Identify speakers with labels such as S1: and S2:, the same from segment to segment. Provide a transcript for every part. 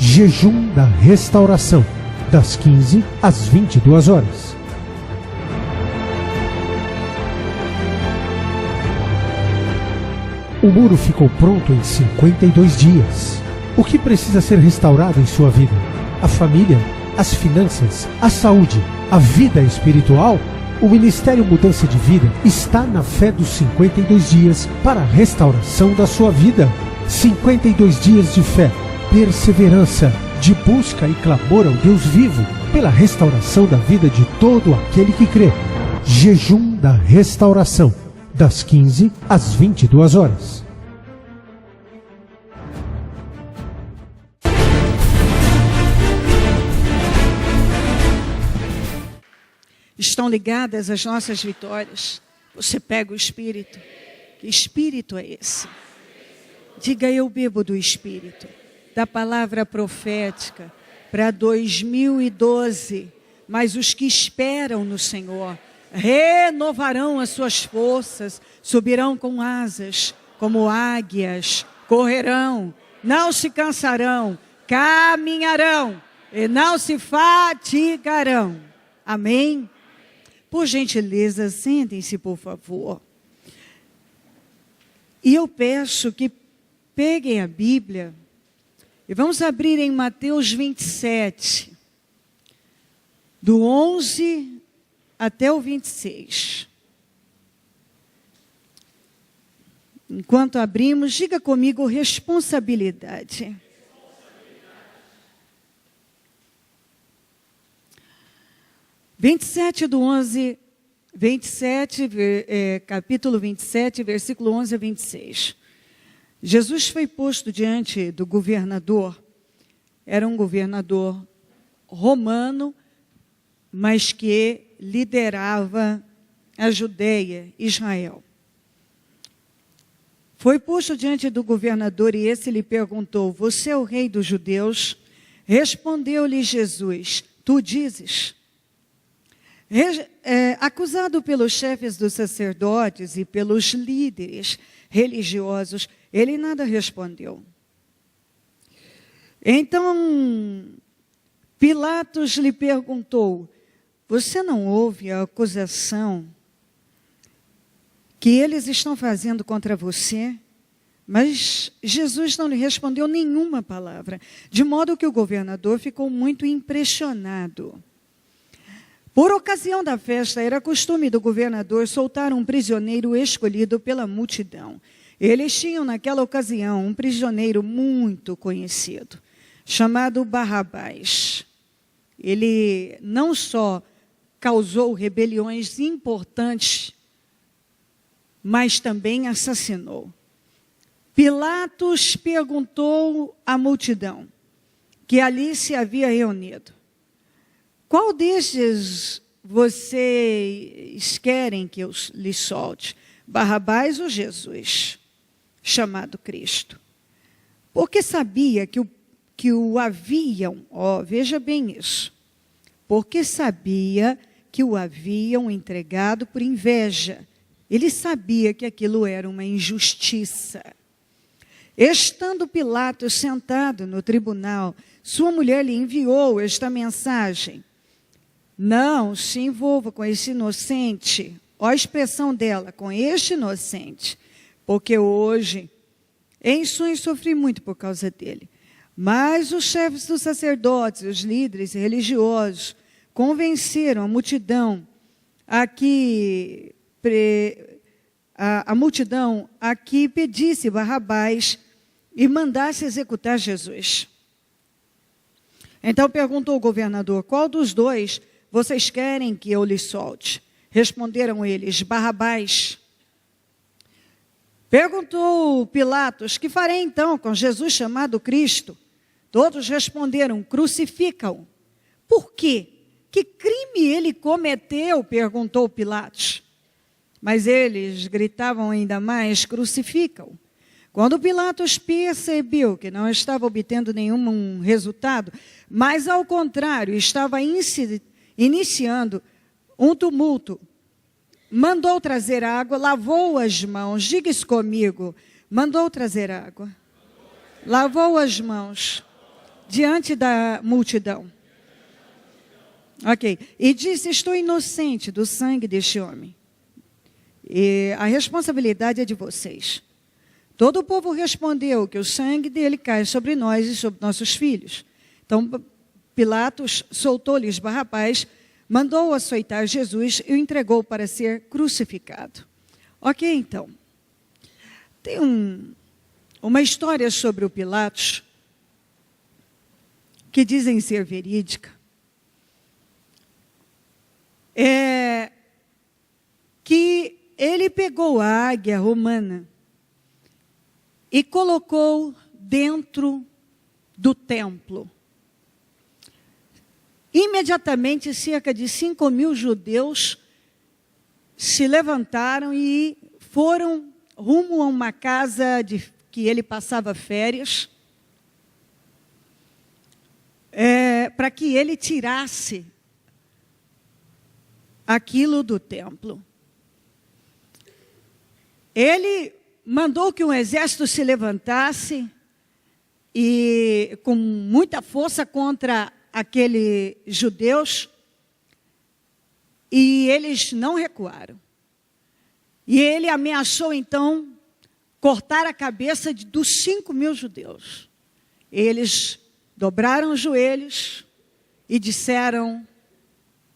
S1: Jejum da Restauração, das 15 às 22 horas. O muro ficou pronto em 52 dias. O que precisa ser restaurado em sua vida? A família, as finanças, a saúde, a vida espiritual? O Ministério Mudança de Vida está na fé dos 52 dias para a restauração da sua vida. 52 dias de fé, perseverança, de busca e clamor ao Deus vivo pela restauração da vida de todo aquele que crê. Jejum da Restauração, das 15 às 22 horas.
S2: Estão ligadas as nossas vitórias. Você pega o Espírito. Que Espírito é esse? Diga: eu bebo do Espírito, da palavra profética para 2012. Mas os que esperam no Senhor renovarão as suas forças, subirão com asas como águias, correrão, não se cansarão, caminharão e não se fatigarão. Amém? Por gentileza, sentem-se, por favor. E eu peço que peguem a Bíblia e vamos abrir em Mateus 27, do 11 até o 26. Enquanto abrimos, diga comigo: responsabilidade. 27 do 11, 27, capítulo 27, versículo 11 a 26. Jesus foi posto diante do governador. Era um governador romano, mas que liderava a Judeia, Israel. Foi posto diante do governador e esse lhe perguntou: você é o rei dos judeus? Respondeu-lhe Jesus: tu dizes. Acusado pelos chefes dos sacerdotes e pelos líderes religiosos, ele nada respondeu. Então, Pilatos lhe perguntou: você não ouve a acusação que eles estão fazendo contra você? Mas Jesus não lhe respondeu nenhuma palavra, de modo que o governador ficou muito impressionado. Por ocasião da festa, era costume do governador soltar um prisioneiro escolhido pela multidão. Eles tinham naquela ocasião um prisioneiro muito conhecido, chamado Barrabás. Ele não só causou rebeliões importantes, mas também assassinou. Pilatos perguntou à multidão que ali se havia reunido: qual destes vocês querem que eu lhe solte? Barrabás ou Jesus, chamado Cristo? Porque sabia que o haviam, veja bem isso, porque sabia que o haviam entregado por inveja. Ele sabia que aquilo era uma injustiça. Estando Pilatos sentado no tribunal, sua mulher lhe enviou esta mensagem: não se envolva com esse inocente. Olha a expressão dela: com este inocente. Porque hoje, em sonho, sofri muito por causa dele. Mas os chefes dos sacerdotes, os líderes religiosos, convenceram a multidão a que pedisse Barrabás e mandasse executar Jesus. Então perguntou o governador: qual dos dois vocês querem que eu lhe solte? Responderam eles: Barrabás. Perguntou Pilatos: que farei então com Jesus chamado Cristo? Todos responderam: crucifica-o. Por quê? Que crime ele cometeu? Perguntou Pilatos. Mas eles gritavam ainda mais: crucifica-o. Quando Pilatos percebeu que não estava obtendo nenhum resultado, mas ao contrário, estava iniciando um tumulto, mandou trazer água, lavou as mãos. Diga isso comigo: mandou trazer água, lavou as mãos, diante da multidão. Ok. E disse: estou inocente do sangue deste homem. E a responsabilidade é de vocês. Todo o povo respondeu que o sangue dele cai sobre nós e sobre nossos filhos. Então Pilatos soltou-lhes Barrabás, mandou açoitar Jesus e o entregou para ser crucificado. Ok, então. Tem uma história sobre o Pilatos que dizem ser verídica. Que ele pegou a águia romana e colocou dentro do templo. Imediatamente, cerca de 5.000 judeus se levantaram e foram rumo a uma casa que ele passava férias, para que ele tirasse aquilo do templo. Ele mandou que um exército se levantasse e com muita força contra aqueles judeus, e eles não recuaram. E ele ameaçou então cortar a cabeça dos 5.000 judeus. Eles dobraram os joelhos e disseram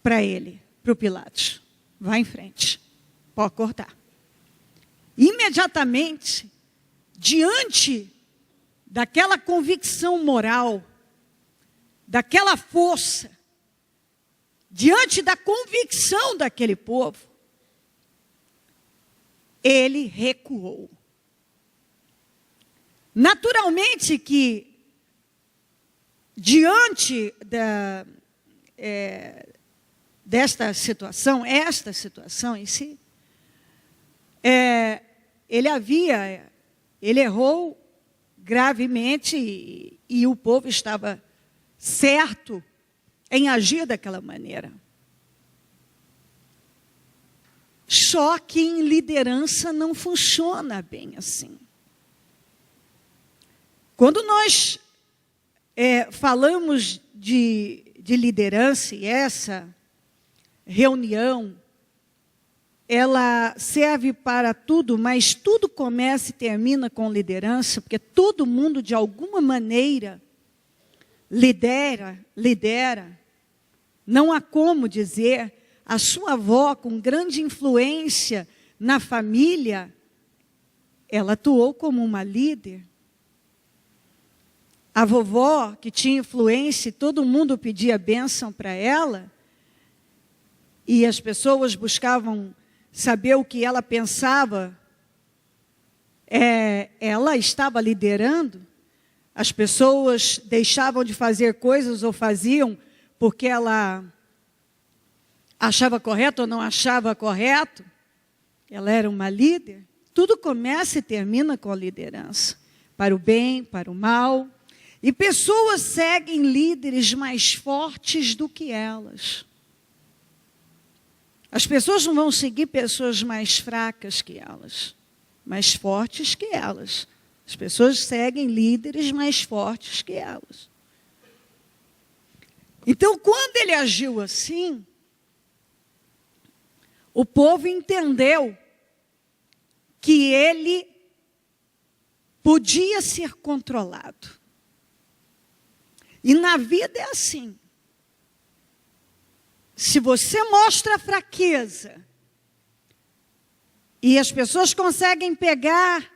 S2: para ele, para o Pilatos: vá em frente, pode cortar. Imediatamente, diante daquela convicção moral, daquela força, diante da convicção daquele povo, ele recuou. Naturalmente que, diante desta situação, esta situação em si, ele errou gravemente e o povo estava certo em agir daquela maneira. Só que em liderança não funciona bem assim. Quando nós falamos de liderança, e essa reunião, ela serve para tudo, mas tudo começa e termina com liderança, porque todo mundo, de alguma maneira, lidera. Não há como dizer. A sua avó, com grande influência na família, ela atuou como uma líder. A vovó, que tinha influência, todo mundo pedia bênção para ela, e as pessoas buscavam saber o que ela pensava, ela estava liderando. As pessoas deixavam de fazer coisas ou faziam porque ela achava correto ou não achava correto. Ela era uma líder. Tudo começa e termina com a liderança, para o bem, para o mal. E pessoas seguem líderes mais fortes do que elas. As pessoas não vão seguir pessoas mais fracas que elas, mais fortes que elas. As pessoas seguem líderes mais fortes que elas. Então, quando ele agiu assim, o povo entendeu que ele podia ser controlado. E na vida é assim. Se você mostra fraqueza e as pessoas conseguem pegar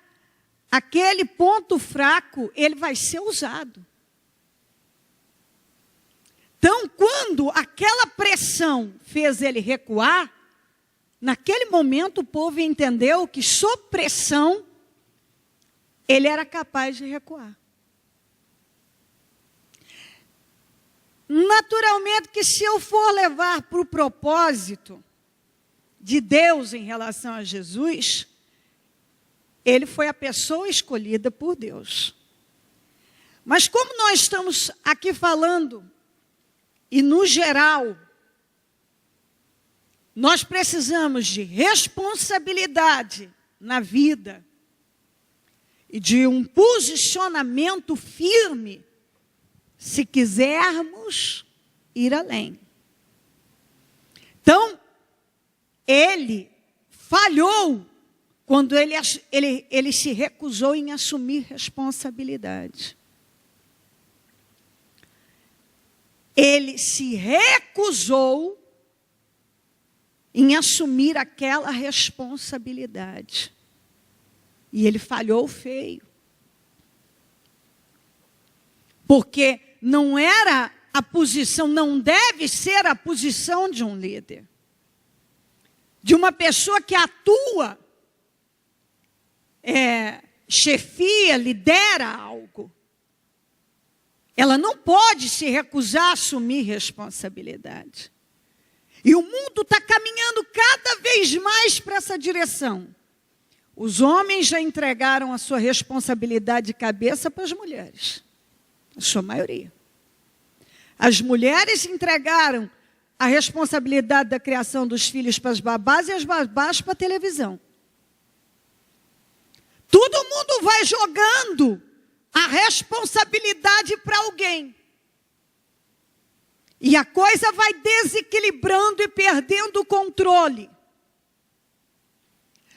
S2: aquele ponto fraco, ele vai ser usado. Então, quando aquela pressão fez ele recuar, naquele momento o povo entendeu que, sob pressão, ele era capaz de recuar. Naturalmente que, se eu for levar para o propósito de Deus em relação a Jesus, ele foi a pessoa escolhida por Deus. Mas como nós estamos aqui falando, e no geral, nós precisamos de responsabilidade na vida e de um posicionamento firme, se quisermos ir além. Então, ele falhou quando ele se recusou em assumir responsabilidade. Ele se recusou em assumir aquela responsabilidade. E ele falhou feio. Porque não era a posição, não deve ser a posição de um líder. De uma pessoa que atua, chefia, lidera algo. Ela não pode se recusar a assumir responsabilidade. E o mundo está caminhando cada vez mais para essa direção. Os homens já entregaram a sua responsabilidade de cabeça para as mulheres. A sua maioria. As mulheres entregaram a responsabilidade da criação dos filhos para as babás e as babás para a televisão. Todo mundo vai jogando a responsabilidade para alguém. E a coisa vai desequilibrando e perdendo o controle.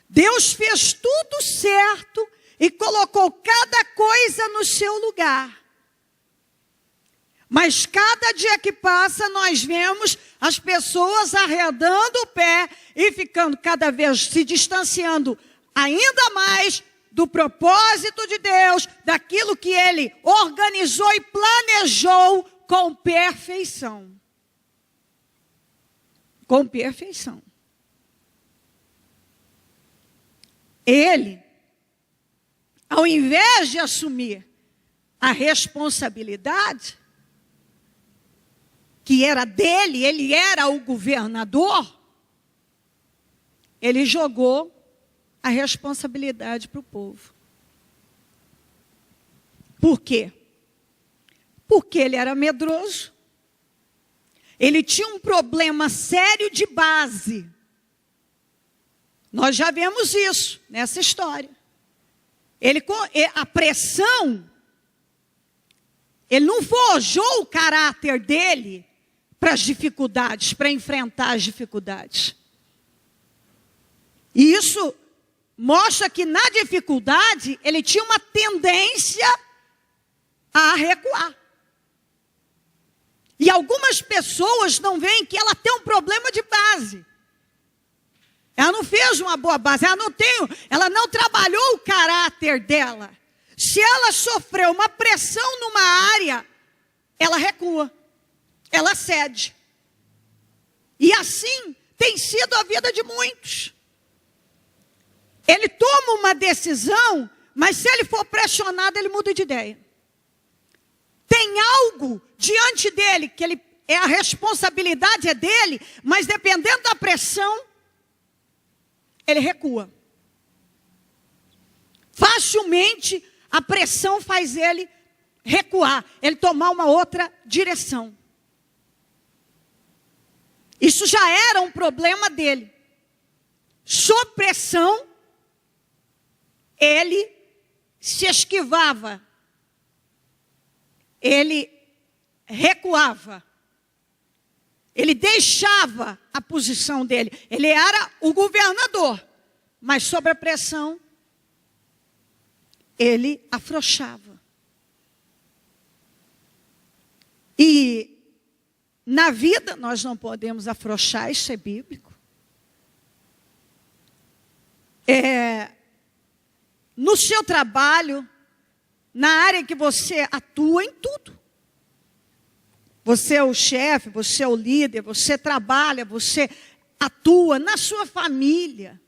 S2: Deus fez tudo certo e colocou cada coisa no seu lugar. Mas cada dia que passa, nós vemos as pessoas arredando o pé e ficando cada vez se distanciando ainda mais do propósito de Deus, daquilo que Ele organizou e planejou com perfeição. Com perfeição. Ele, ao invés de assumir a responsabilidade, que era dele, ele era o governador, ele jogou a responsabilidade para o povo. Por quê? Porque ele era medroso. Ele tinha um problema sério de base. Nós já vemos isso nessa história. A pressão, ele não forjou o caráter dele para as dificuldades, para enfrentar as dificuldades. E isso mostra que na dificuldade ele tinha uma tendência a recuar. E algumas pessoas não veem que ela tem um problema de base. Ela não fez uma boa base, ela não trabalhou o caráter dela. Se ela sofreu uma pressão numa área, ela recua, ela cede. E assim tem sido a vida de muitos. Ele toma uma decisão, mas se ele for pressionado, ele muda de ideia. Tem algo diante dele, que a responsabilidade é dele, mas dependendo da pressão, ele recua. Facilmente a pressão faz ele recuar, ele tomar uma outra direção. Isso já era um problema dele. Sob pressão, ele se esquivava. Ele recuava. Ele deixava a posição dele. Ele era o governador. Mas sob a pressão, ele afrouxava. E na vida nós não podemos afrouxar, isso é bíblico. No seu trabalho, na área que você atua, em tudo. Você é o chefe, você é o líder, você trabalha, você atua na sua família.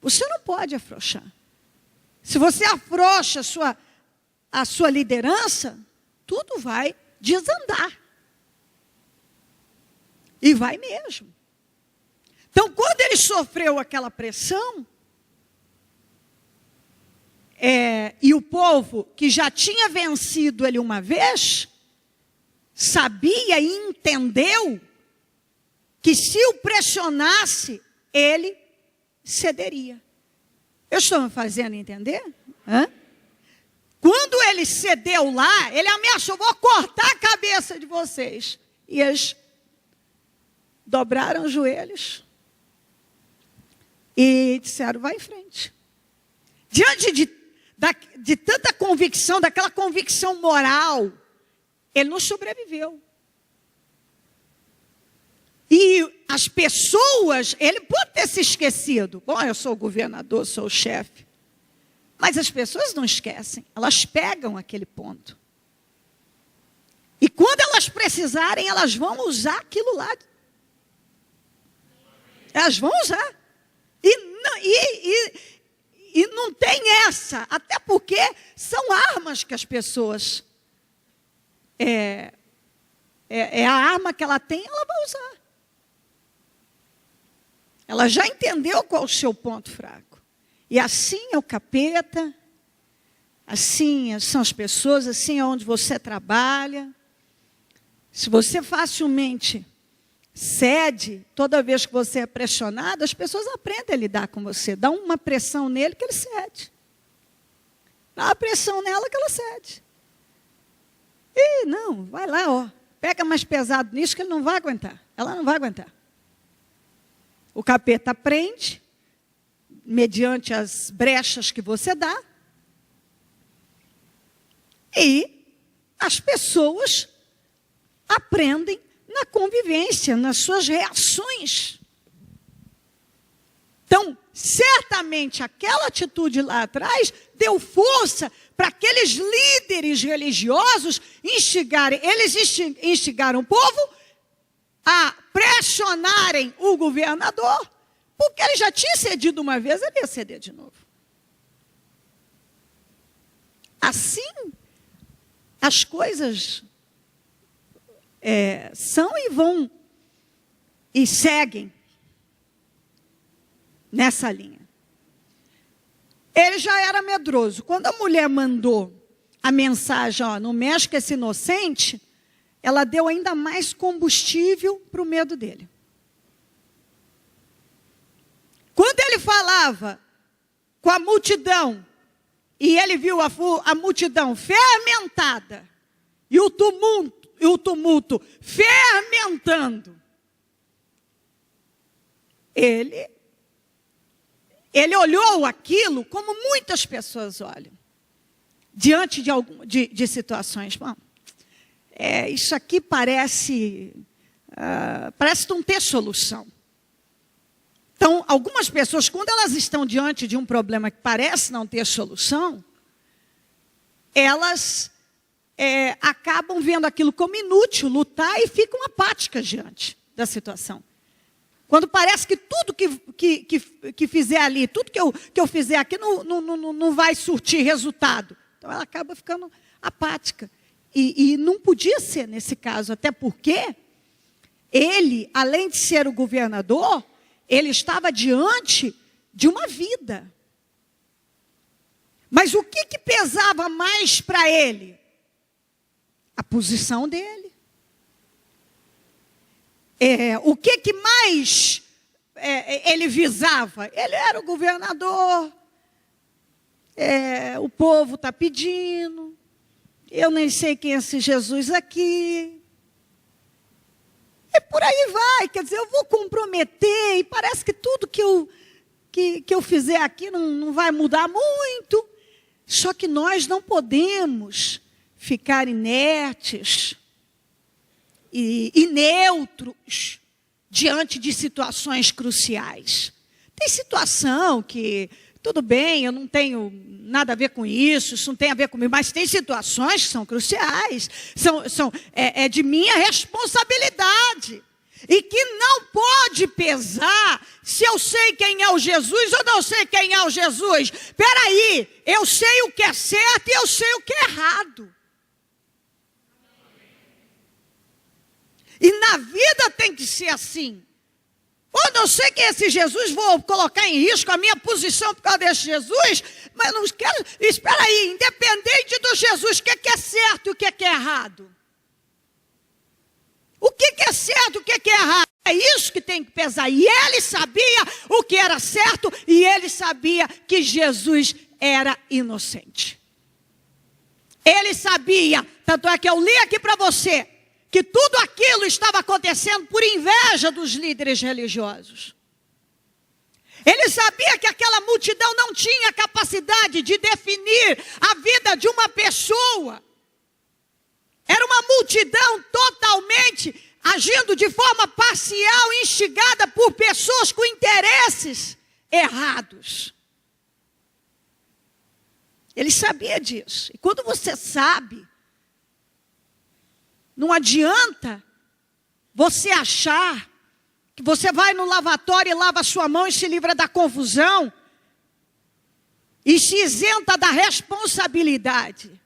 S2: Você não pode afrouxar. Se você afrouxa a sua liderança, tudo vai desandar. E vai mesmo. Então, quando ele sofreu aquela pressão, e o povo que já tinha vencido ele uma vez, sabia e entendeu que se o pressionasse, ele cederia. Eu estou me fazendo entender? Quando ele cedeu lá, ele ameaçou: vou cortar a cabeça de vocês. E eles dobraram os joelhos e disseram: vai em frente. Diante de tanta convicção, daquela convicção moral, ele não sobreviveu. E as pessoas, ele pode ter se esquecido. Bom, eu sou o governador, sou o chefe. Mas as pessoas não esquecem, elas pegam aquele ponto. E quando elas precisarem, elas vão usar aquilo lá. Elas vão usar. E não tem essa, até porque são armas que as pessoas... É a arma que ela tem, ela vai usar. Ela já entendeu qual é o seu ponto fraco. E assim é o capeta, assim são as pessoas, assim é onde você trabalha. Se você facilmente cede, toda vez que você é pressionado, as pessoas aprendem a lidar com você. Dá uma pressão nele que ele cede. Dá uma pressão nela que ela cede. E não, vai lá, ó. Pega mais pesado nisso que ele não vai aguentar. Ela não vai aguentar. O capeta prende, mediante as brechas que você dá. E as pessoas aprendem na convivência, nas suas reações. Então, certamente, aquela atitude lá atrás deu força para aqueles líderes religiosos instigarem. Eles instigaram o povo a pressionarem o governador, porque ele já tinha cedido uma vez, ele ia ceder de novo. Assim, as coisas são e vão e seguem nessa linha. Ele já era medroso. Quando a mulher mandou a mensagem: ó, não mexe com esse inocente, ela deu ainda mais combustível para o medo dele. Quando ele falava com a multidão, e ele viu a multidão fermentada, e o tumulto fermentando, ele olhou aquilo como muitas pessoas olham, diante de situações. Bom, isso aqui parece não ter solução. Então, algumas pessoas, quando elas estão diante de um problema que parece não ter solução, elas acabam vendo aquilo como inútil, lutar, e ficam apáticas diante da situação. Quando parece que tudo que fizer ali, tudo que eu fizer aqui não vai surtir resultado. Então ela acaba ficando apática. E não podia ser nesse caso, até porque ele, além de ser o governador, ele estava diante de uma vida. Mas o que pesava mais para ele? A posição dele. O que mais ele visava? Ele era o governador, o povo está pedindo, eu nem sei quem é esse Jesus aqui. E por aí vai, quer dizer, eu vou comprometer, e parece que tudo que eu fizer aqui não vai mudar muito. Só que nós não podemos ficar inertes e neutros diante de situações cruciais. Tem situação que, tudo bem, eu não tenho nada a ver com isso não tem a ver comigo, mas tem situações que são cruciais, é de minha responsabilidade, e que não pode pesar se eu sei quem é o Jesus ou não sei quem é o Jesus. Espera aí, eu sei o que é certo e eu sei o que é errado. E na vida tem que ser assim. Eu não sei quem é esse Jesus, vou colocar em risco a minha posição por causa desse Jesus, mas não quero. Espera aí, independente do Jesus, o que é certo e o que é errado? O que é certo e o que é errado? É isso que tem que pesar. E ele sabia o que era certo, e ele sabia que Jesus era inocente. Ele sabia, tanto é que eu li aqui para você, que tudo aquilo estava acontecendo por inveja dos líderes religiosos. Ele sabia que aquela multidão não tinha capacidade de definir a vida de uma pessoa. Era uma multidão totalmente agindo de forma parcial, instigada por pessoas com interesses errados. Ele sabia disso. E quando você sabe, não adianta você achar que você vai no lavatório e lava a sua mão e se livra da confusão e se isenta da responsabilidade.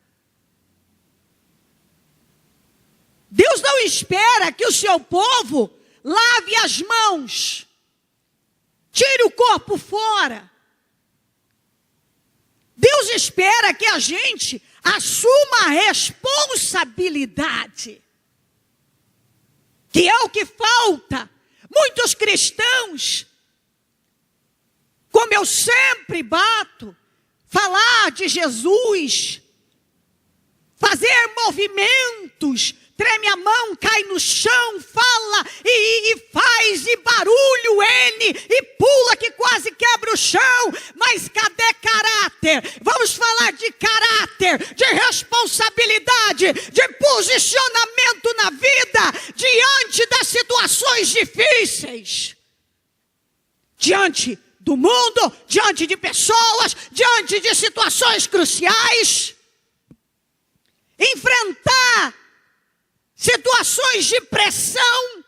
S2: Deus não espera que o seu povo lave as mãos, tire o corpo fora. Deus espera que a gente assuma a responsabilidade, que é o que falta. Muitos cristãos, como eu sempre bato, falar de Jesus, fazer movimentos, treme a mão, cai no chão, fala e faz, e barulho N, e pula que quase quebra o chão, mas cadê caráter? Vamos falar de caráter, de responsabilidade, de posicionamento na vida, diante das situações difíceis, diante do mundo, diante de pessoas, diante de situações cruciais, enfrentar situações de pressão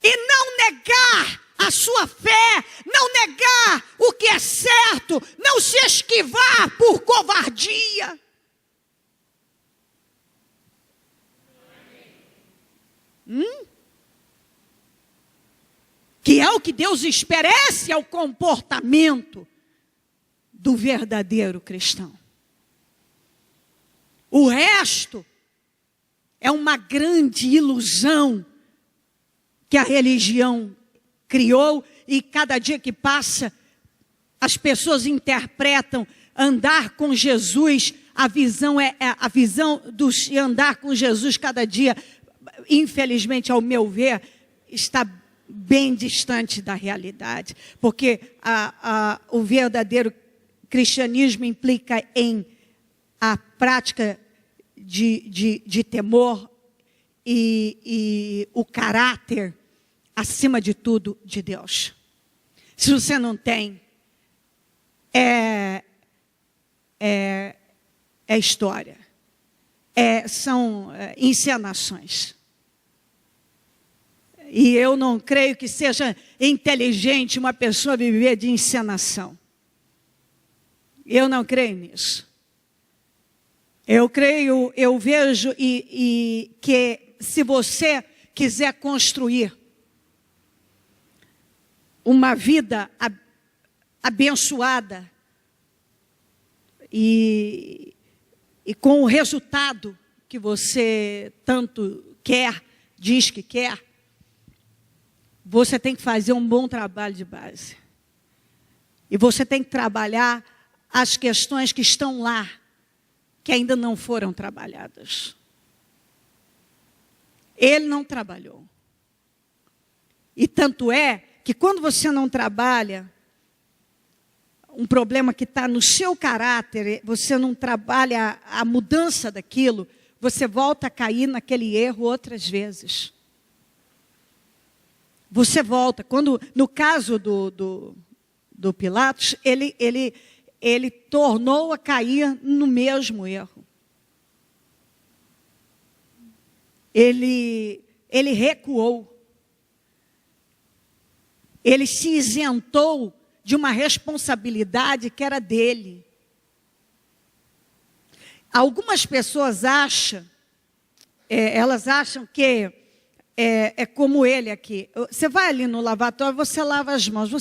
S2: e não negar a sua fé, não negar o que é certo, não se esquivar por covardia. Que é o que Deus espera, esse é o comportamento do verdadeiro cristão. O resto é uma grande ilusão que a religião criou, e cada dia que passa, as pessoas interpretam andar com Jesus, a visão de andar com Jesus cada dia, infelizmente, ao meu ver, está bem distante da realidade, porque o verdadeiro cristianismo implica em a prática de temor e o caráter, acima de tudo, de Deus. Se você não tem, é história, são encenações. E eu não creio que seja inteligente uma pessoa viver de encenação. Eu não creio nisso. Eu creio, eu vejo que se você quiser construir uma vida abençoada e com o resultado que você tanto quer, diz que quer, você tem que fazer um bom trabalho de base. E você tem que trabalhar as questões que estão lá, que ainda não foram trabalhadas. Ele não trabalhou. E tanto é que quando você não trabalha um problema que está no seu caráter, você não trabalha a mudança daquilo, você volta a cair naquele erro outras vezes. Você volta. Quando, no caso do Pilatos, ele tornou a cair no mesmo erro. Ele recuou. Ele se isentou de uma responsabilidade que era dele. Algumas pessoas acham, elas acham que é como ele aqui. Você vai ali no lavatório, você lava as mãos.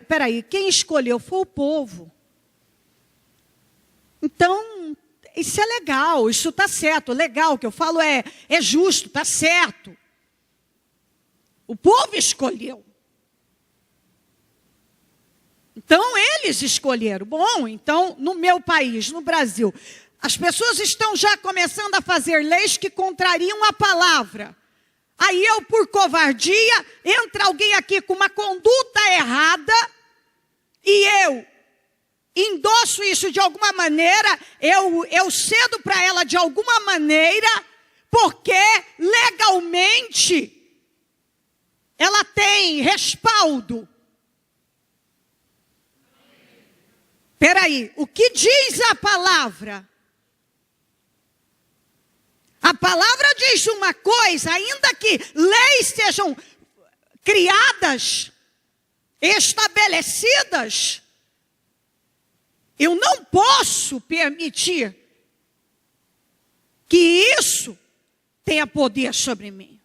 S2: Peraí, quem escolheu foi o povo. Então, isso é legal, isso está certo. Legal, o que eu falo é justo, está certo. O povo escolheu. Então, eles escolheram. Bom, então, no meu país, no Brasil, as pessoas estão já começando a fazer leis que contrariam a palavra. Aí eu, por covardia, entra alguém aqui com uma conduta errada e eu endosso isso de alguma maneira, eu cedo para ela de alguma maneira, porque legalmente ela tem respaldo. Espera aí, o que diz a palavra? A palavra diz uma coisa, ainda que leis sejam criadas, estabelecidas, eu não posso permitir que isso tenha poder sobre mim.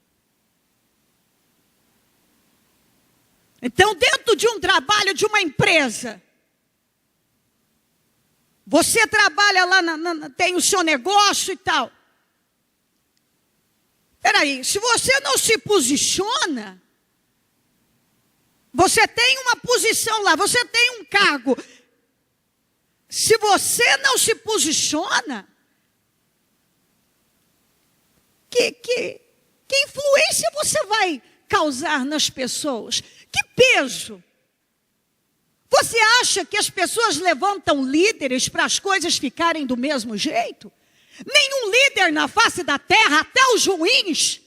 S2: Então, dentro de um trabalho, de uma empresa, você trabalha lá, tem o seu negócio e tal. Espera aí, se você não se posiciona, você tem uma posição lá, você tem um cargo. Se você não se posiciona, que influência você vai causar nas pessoas? Que peso? Você acha que as pessoas levantam líderes para as coisas ficarem do mesmo jeito? Nenhum líder na face da terra, até os ruins,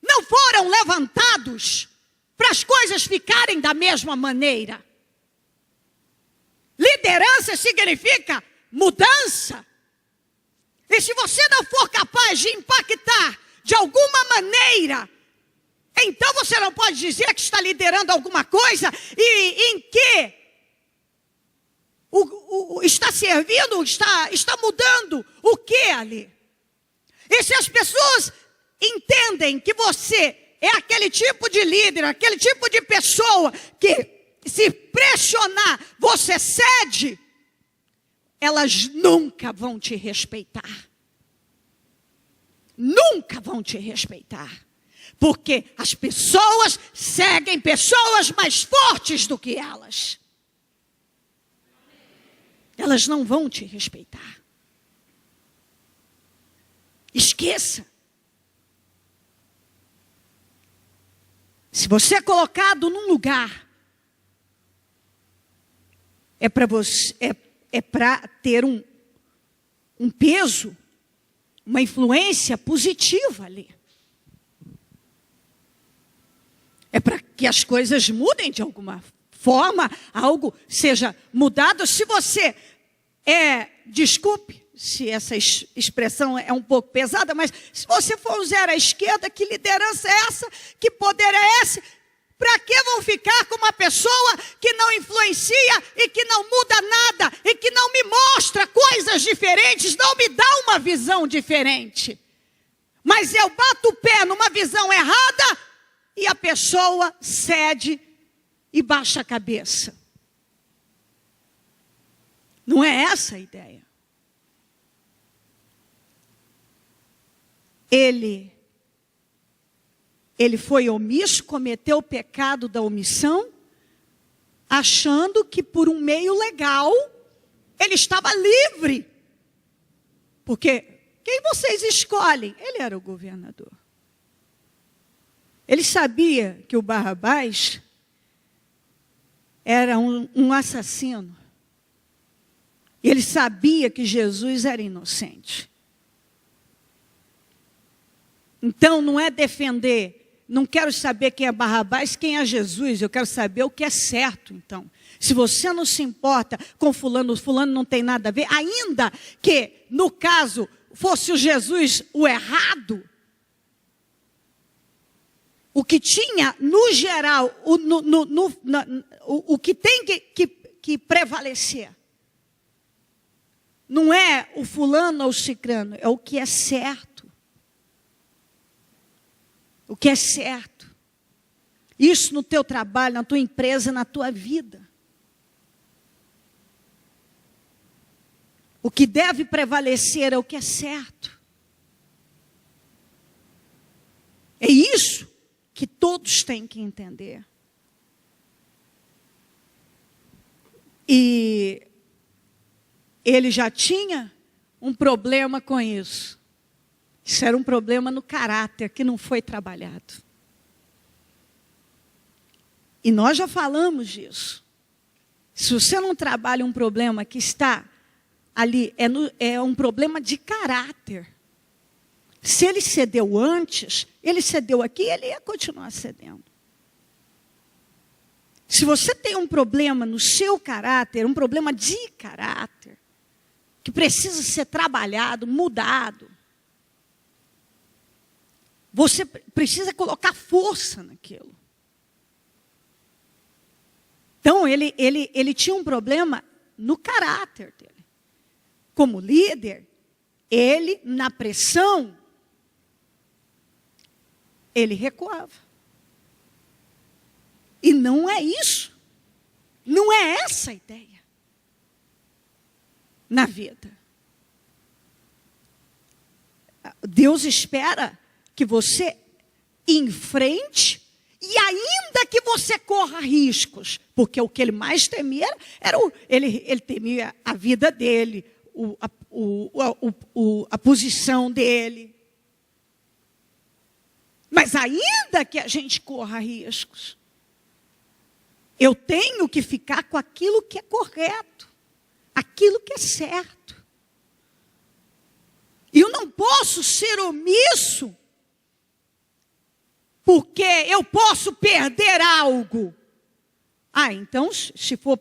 S2: não foram levantados para as coisas ficarem da mesma maneira. Liderança significa mudança. E se você não for capaz de impactar de alguma maneira, então você não pode dizer que está liderando alguma coisa e em que está servindo, está mudando o que ali? E se as pessoas entendem que você é aquele tipo de líder, aquele tipo de pessoa que se pressionar, você cede, elas nunca vão te respeitar. Nunca vão te respeitar. Porque as pessoas seguem pessoas mais fortes do que elas. Elas não vão te respeitar. Esqueça. Se você é colocado num lugar, é para ter um peso, uma influência positiva ali. É para que as coisas mudem de alguma forma, algo seja mudado. Se você desculpe se essa expressão é um pouco pesada, mas se você for um zero à esquerda, que liderança é essa? Que poder é esse? Para que vão ficar com uma pessoa que não influencia e que não muda nada e que não me mostra coisas diferentes, não me dá uma visão diferente? Mas eu bato o pé numa visão errada e a pessoa cede e baixa a cabeça. Não é essa a ideia. Ele foi omisso, cometeu o pecado da omissão, achando que por um meio legal ele estava livre. Porque quem vocês escolhem? Ele era o governador. Ele sabia que o Barrabás era um assassino. E ele sabia que Jesus era inocente. Então não é defender, não quero saber quem é Barrabás, quem é Jesus, eu quero saber o que é certo. Então, se você não se importa com fulano não tem nada a ver, ainda que no caso fosse o Jesus o errado, o que tinha no geral, o que tem que prevalecer, não é o fulano ou o cicrano, é o que é certo. O que é certo. Isso no teu trabalho, na tua empresa, na tua vida. O que deve prevalecer é o que é certo. É isso que todos têm que entender. E ele já tinha um problema com isso. Isso era um problema no caráter que não foi trabalhado. E nós já falamos disso. Se você não trabalha um problema que está ali, é um problema de caráter. Se ele cedeu antes, ele cedeu aqui, ele ia continuar cedendo. Se você tem um problema no seu caráter, um problema de caráter, que precisa ser trabalhado, mudado, você precisa colocar força naquilo. Então, ele tinha um problema no caráter dele. Como líder, ele, na pressão, ele recuava. E não é isso. Não é essa a ideia na vida. Deus espera que você enfrente e ainda que você corra riscos, porque o que ele mais temia ele temia a vida dele, a posição dele. Mas ainda que a gente corra riscos, eu tenho que ficar com aquilo que é correto, aquilo que é certo. E eu não posso ser omisso, porque eu posso perder algo. Então, se for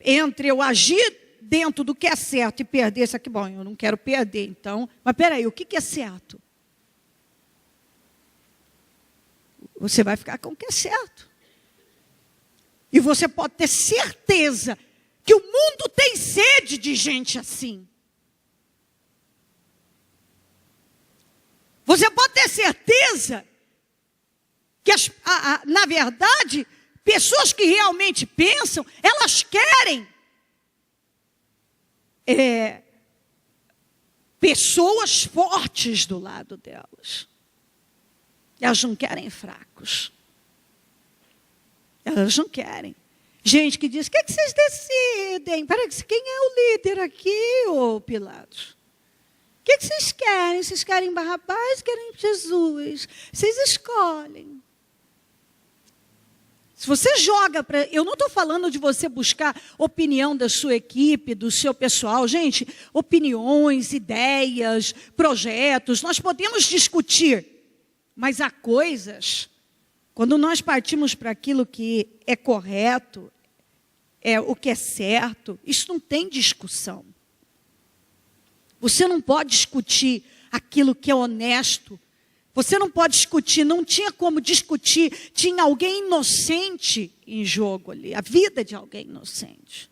S2: entre eu agir dentro do que é certo e perder isso aqui, bom, eu não quero perder, então. Mas peraí, o que é certo? Você vai ficar com o que é certo. E você pode ter certeza que o mundo tem sede de gente assim. Você pode ter certeza que, na verdade, pessoas que realmente pensam, elas querem pessoas fortes do lado delas. Elas não querem fracos. Elas não querem. Gente que diz, o que vocês decidem? Quem é o líder aqui, ô Pilatos? O que vocês querem? Vocês querem Barrabás? Querem Jesus? Vocês escolhem. Se você joga para... Eu não estou falando de você buscar opinião da sua equipe, do seu pessoal. Gente, opiniões, ideias, projetos, nós podemos discutir. Mas há coisas, quando nós partimos para aquilo que é correto, é o que é certo, isso não tem discussão. Você não pode discutir aquilo que é honesto. Você não pode discutir, não tinha como discutir. Tinha alguém inocente em jogo ali, a vida de alguém inocente.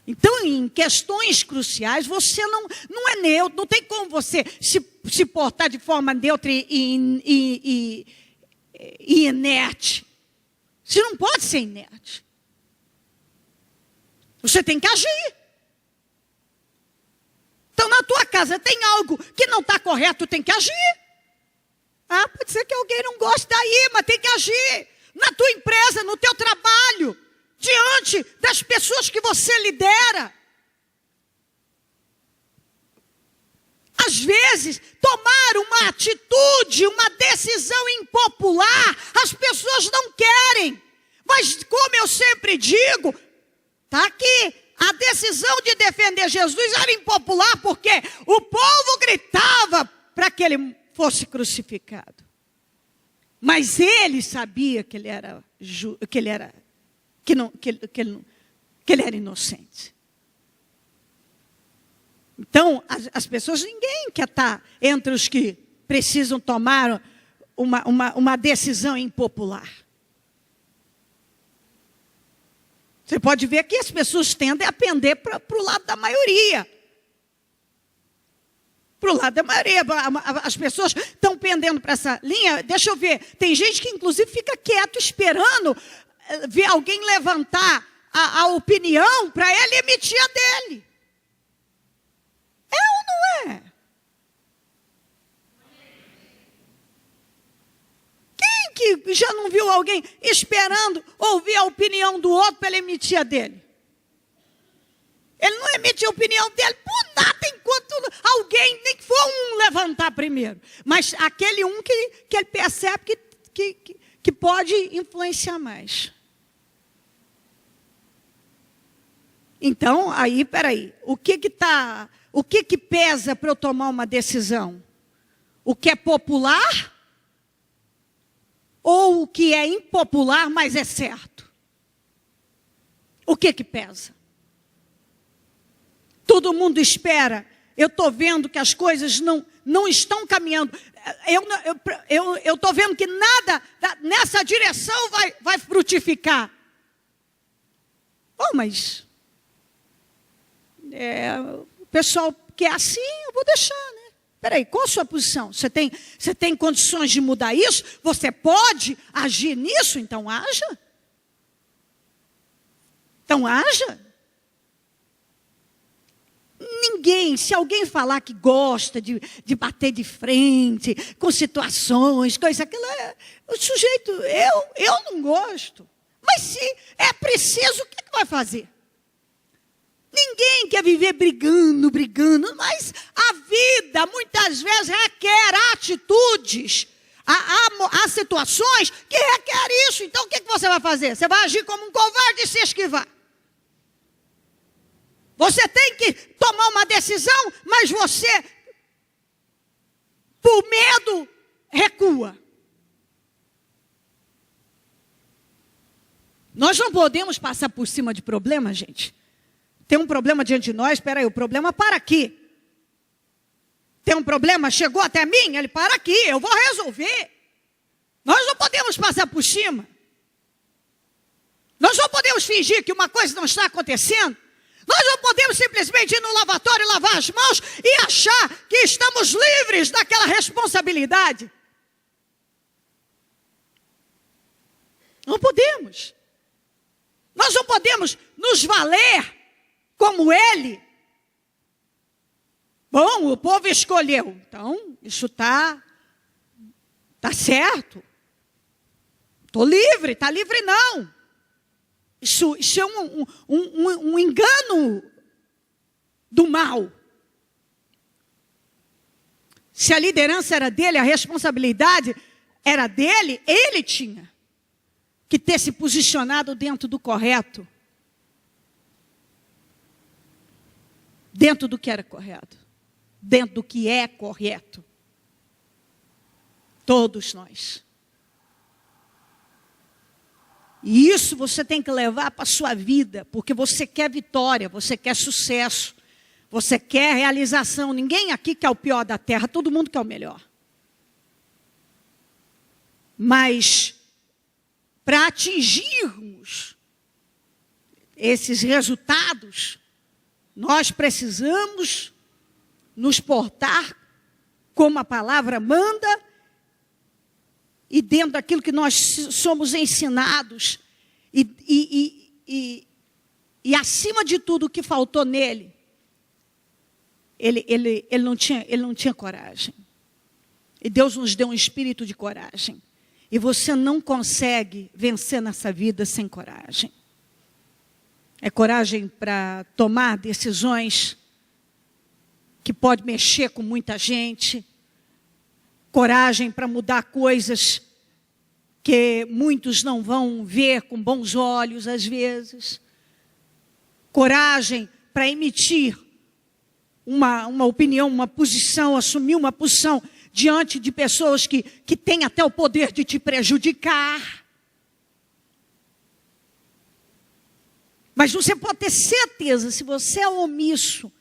S2: Então, em questões cruciais, você não é neutro, não tem como você se portar de forma neutra e inerte. Você não pode ser inerte. Você tem que agir. Então, na tua casa tem algo que não está correto, tem que agir. Pode ser que alguém não goste daí, mas tem que agir. Na tua empresa, no teu trabalho, diante das pessoas que você lidera. Às vezes, tomar uma atitude, uma decisão impopular, as pessoas não querem. Mas, como eu sempre digo, está aqui. A decisão de defender Jesus era impopular porque o povo gritava para que ele fosse crucificado. Mas ele sabia que ele era era inocente. Então, as pessoas, ninguém quer estar entre os que precisam tomar uma decisão impopular. Você pode ver que as pessoas tendem a pender para o lado da maioria. Para o lado da maioria. As pessoas estão pendendo para essa linha. Deixa eu ver. Tem gente que, inclusive, fica quieto esperando ver alguém levantar a opinião para ele emitir a dele. É ou não é? Quem que que já não viu alguém esperando ouvir a opinião do outro para ele emitir a dele? Ele não emite a opinião dele por nada, enquanto alguém, nem que for um, levantar primeiro. Mas aquele um que ele percebe que pode influenciar mais. Então, aí, peraí, o que pesa para eu tomar uma decisão? O que é popular ou o que é impopular, mas é certo? O que pesa? Todo mundo espera. Eu estou vendo que as coisas não estão caminhando. Eu estou vendo que nada nessa direção vai frutificar. Oh, mas o pessoal quer assim, eu vou deixar, né? Peraí, qual a sua posição? Você tem condições de mudar isso? Você pode agir nisso? Então haja. Então haja. Ninguém, se alguém falar que gosta de bater de frente, com situações, coisa, aquilo o sujeito, eu não gosto. Mas se é preciso, o que vai fazer? Ninguém quer viver brigando, mas a vida muitas vezes requer atitudes. Há situações que requerem isso. Então o que você vai fazer? Você vai agir como um covarde e se esquivar. Você tem que tomar uma decisão, mas você, por medo, recua. Nós não podemos passar por cima de problemas, gente. Tem um problema diante de nós, espera aí, o problema para aqui. Tem um problema, chegou até mim, ele para aqui, eu vou resolver. Nós não podemos passar por cima. Nós não podemos fingir que uma coisa não está acontecendo. Nós não podemos simplesmente ir no lavatório, lavar as mãos e achar que estamos livres daquela responsabilidade. Não podemos. Nós não podemos nos valer como ele. Bom, o povo escolheu. Então, isso está certo. Estou livre, está livre não. Isso é um engano do mal. Se a liderança era dele, a responsabilidade era dele, ele tinha que ter se posicionado dentro do correto. Dentro do que era correto. Dentro do que é correto. Todos nós. E isso você tem que levar para a sua vida, porque você quer vitória, você quer sucesso, você quer realização. Ninguém aqui quer o pior da terra, todo mundo quer o melhor. Mas, para atingirmos esses resultados, nós precisamos nos portar como a palavra manda, e dentro daquilo que nós somos ensinados, e acima de tudo o que faltou nele, ele não tinha coragem. E Deus nos deu um espírito de coragem. E você não consegue vencer nessa vida sem coragem. É coragem para tomar decisões que pode mexer com muita gente. Coragem para mudar coisas que muitos não vão ver com bons olhos às vezes. Coragem para emitir uma opinião, uma posição, assumir uma posição diante de pessoas que têm até o poder de te prejudicar. Mas você pode ter certeza, se você é omisso,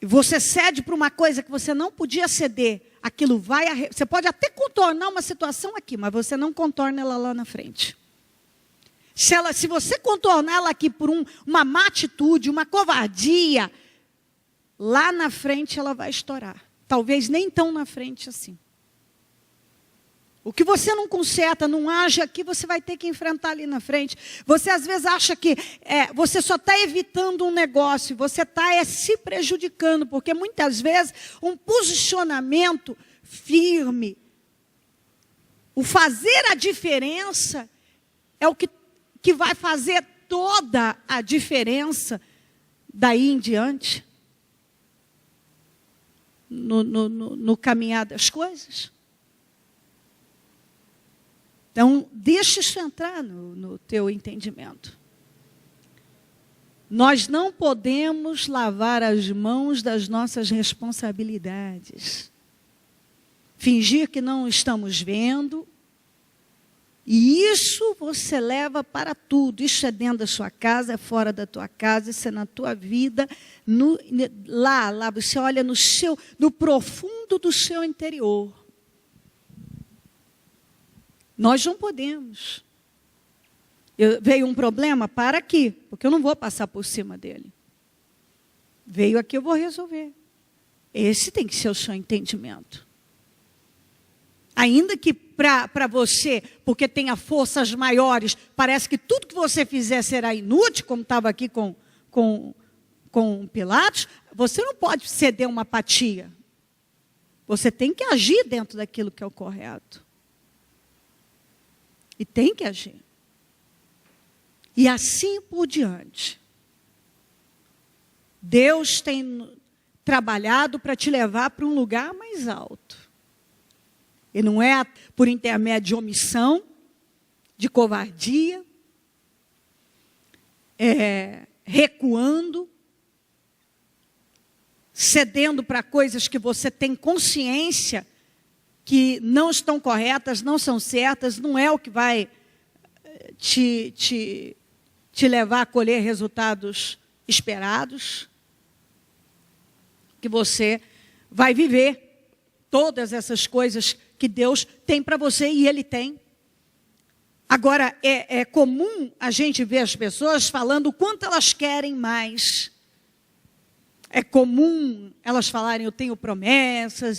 S2: e você cede para uma coisa que você não podia ceder, aquilo vai... Você pode até contornar uma situação aqui, mas você não contorna ela lá na frente. Se você contornar ela aqui por uma má atitude, uma covardia, lá na frente ela vai estourar. Talvez nem tão na frente assim. O que você não conserta, não age aqui, você vai ter que enfrentar ali na frente. Você às vezes acha que você só está evitando um negócio, você está se prejudicando, porque muitas vezes um posicionamento firme, O fazer a diferença é o que vai fazer toda a diferença daí em diante, no caminhar das coisas. Então, deixa isso entrar no teu entendimento. Nós não podemos lavar as mãos das nossas responsabilidades. Fingir que não estamos vendo. E isso você leva para tudo. Isso é dentro da sua casa, é fora da tua casa, isso é na tua vida. Lá você olha no profundo do seu interior. Nós não podemos. Veio um problema, para aqui, porque eu não vou passar por cima dele. Veio aqui, eu vou resolver. Esse tem que ser o seu entendimento. Ainda que para você, porque tenha forças maiores, parece que tudo que você fizer será inútil, como estava aqui com Pilatos, você não pode ceder uma apatia. Você tem que agir dentro daquilo que é o correto. E tem que agir. E assim por diante. Deus tem trabalhado para te levar para um lugar mais alto. E não é por intermédio de omissão, de covardia, recuando, cedendo para coisas que você tem consciência que não estão corretas, não são certas, não é o que vai te levar a colher resultados esperados, que você vai viver todas essas coisas que Deus tem para você e Ele tem. Agora, é comum a gente ver as pessoas falando o quanto elas querem mais. É comum elas falarem, eu tenho promessas,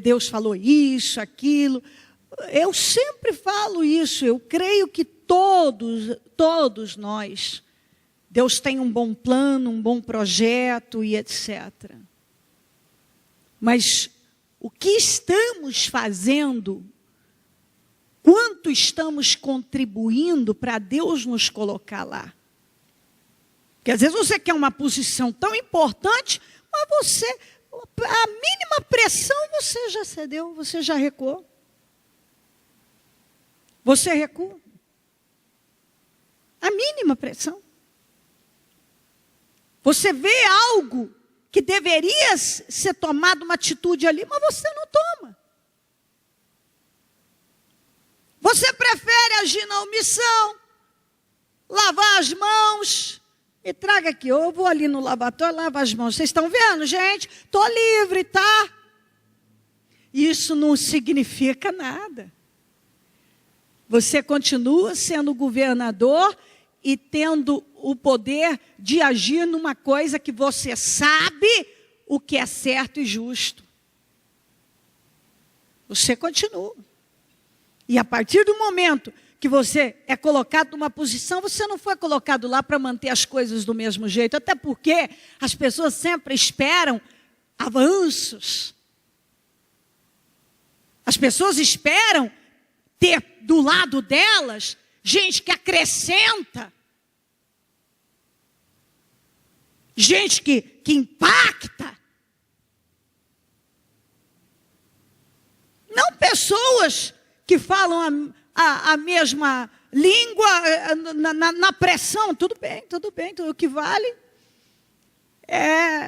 S2: Deus falou isso, aquilo. Eu sempre falo isso, eu creio que todos nós, Deus tem um bom plano, um bom projeto e etc. Mas o que estamos fazendo, quanto estamos contribuindo para Deus nos colocar lá? Porque às vezes você quer uma posição tão importante, mas a mínima pressão você já cedeu, você já recuou. Você recua. A mínima pressão. Você vê algo que deveria ser tomado uma atitude ali, mas você não toma. Você prefere agir na omissão, lavar as mãos. Me traga aqui, eu vou ali no lavatório, lavar as mãos. Vocês estão vendo, gente? Estou livre, tá? Isso não significa nada. Você continua sendo governador e tendo o poder de agir numa coisa que você sabe o que é certo e justo. Você continua. E a partir do momento que você é colocado numa posição, você não foi colocado lá para manter as coisas do mesmo jeito. Até porque as pessoas sempre esperam avanços. As pessoas esperam ter do lado delas gente que acrescenta. Gente que impacta. Não pessoas que falam a mesma língua na pressão. Tudo bem, o que vale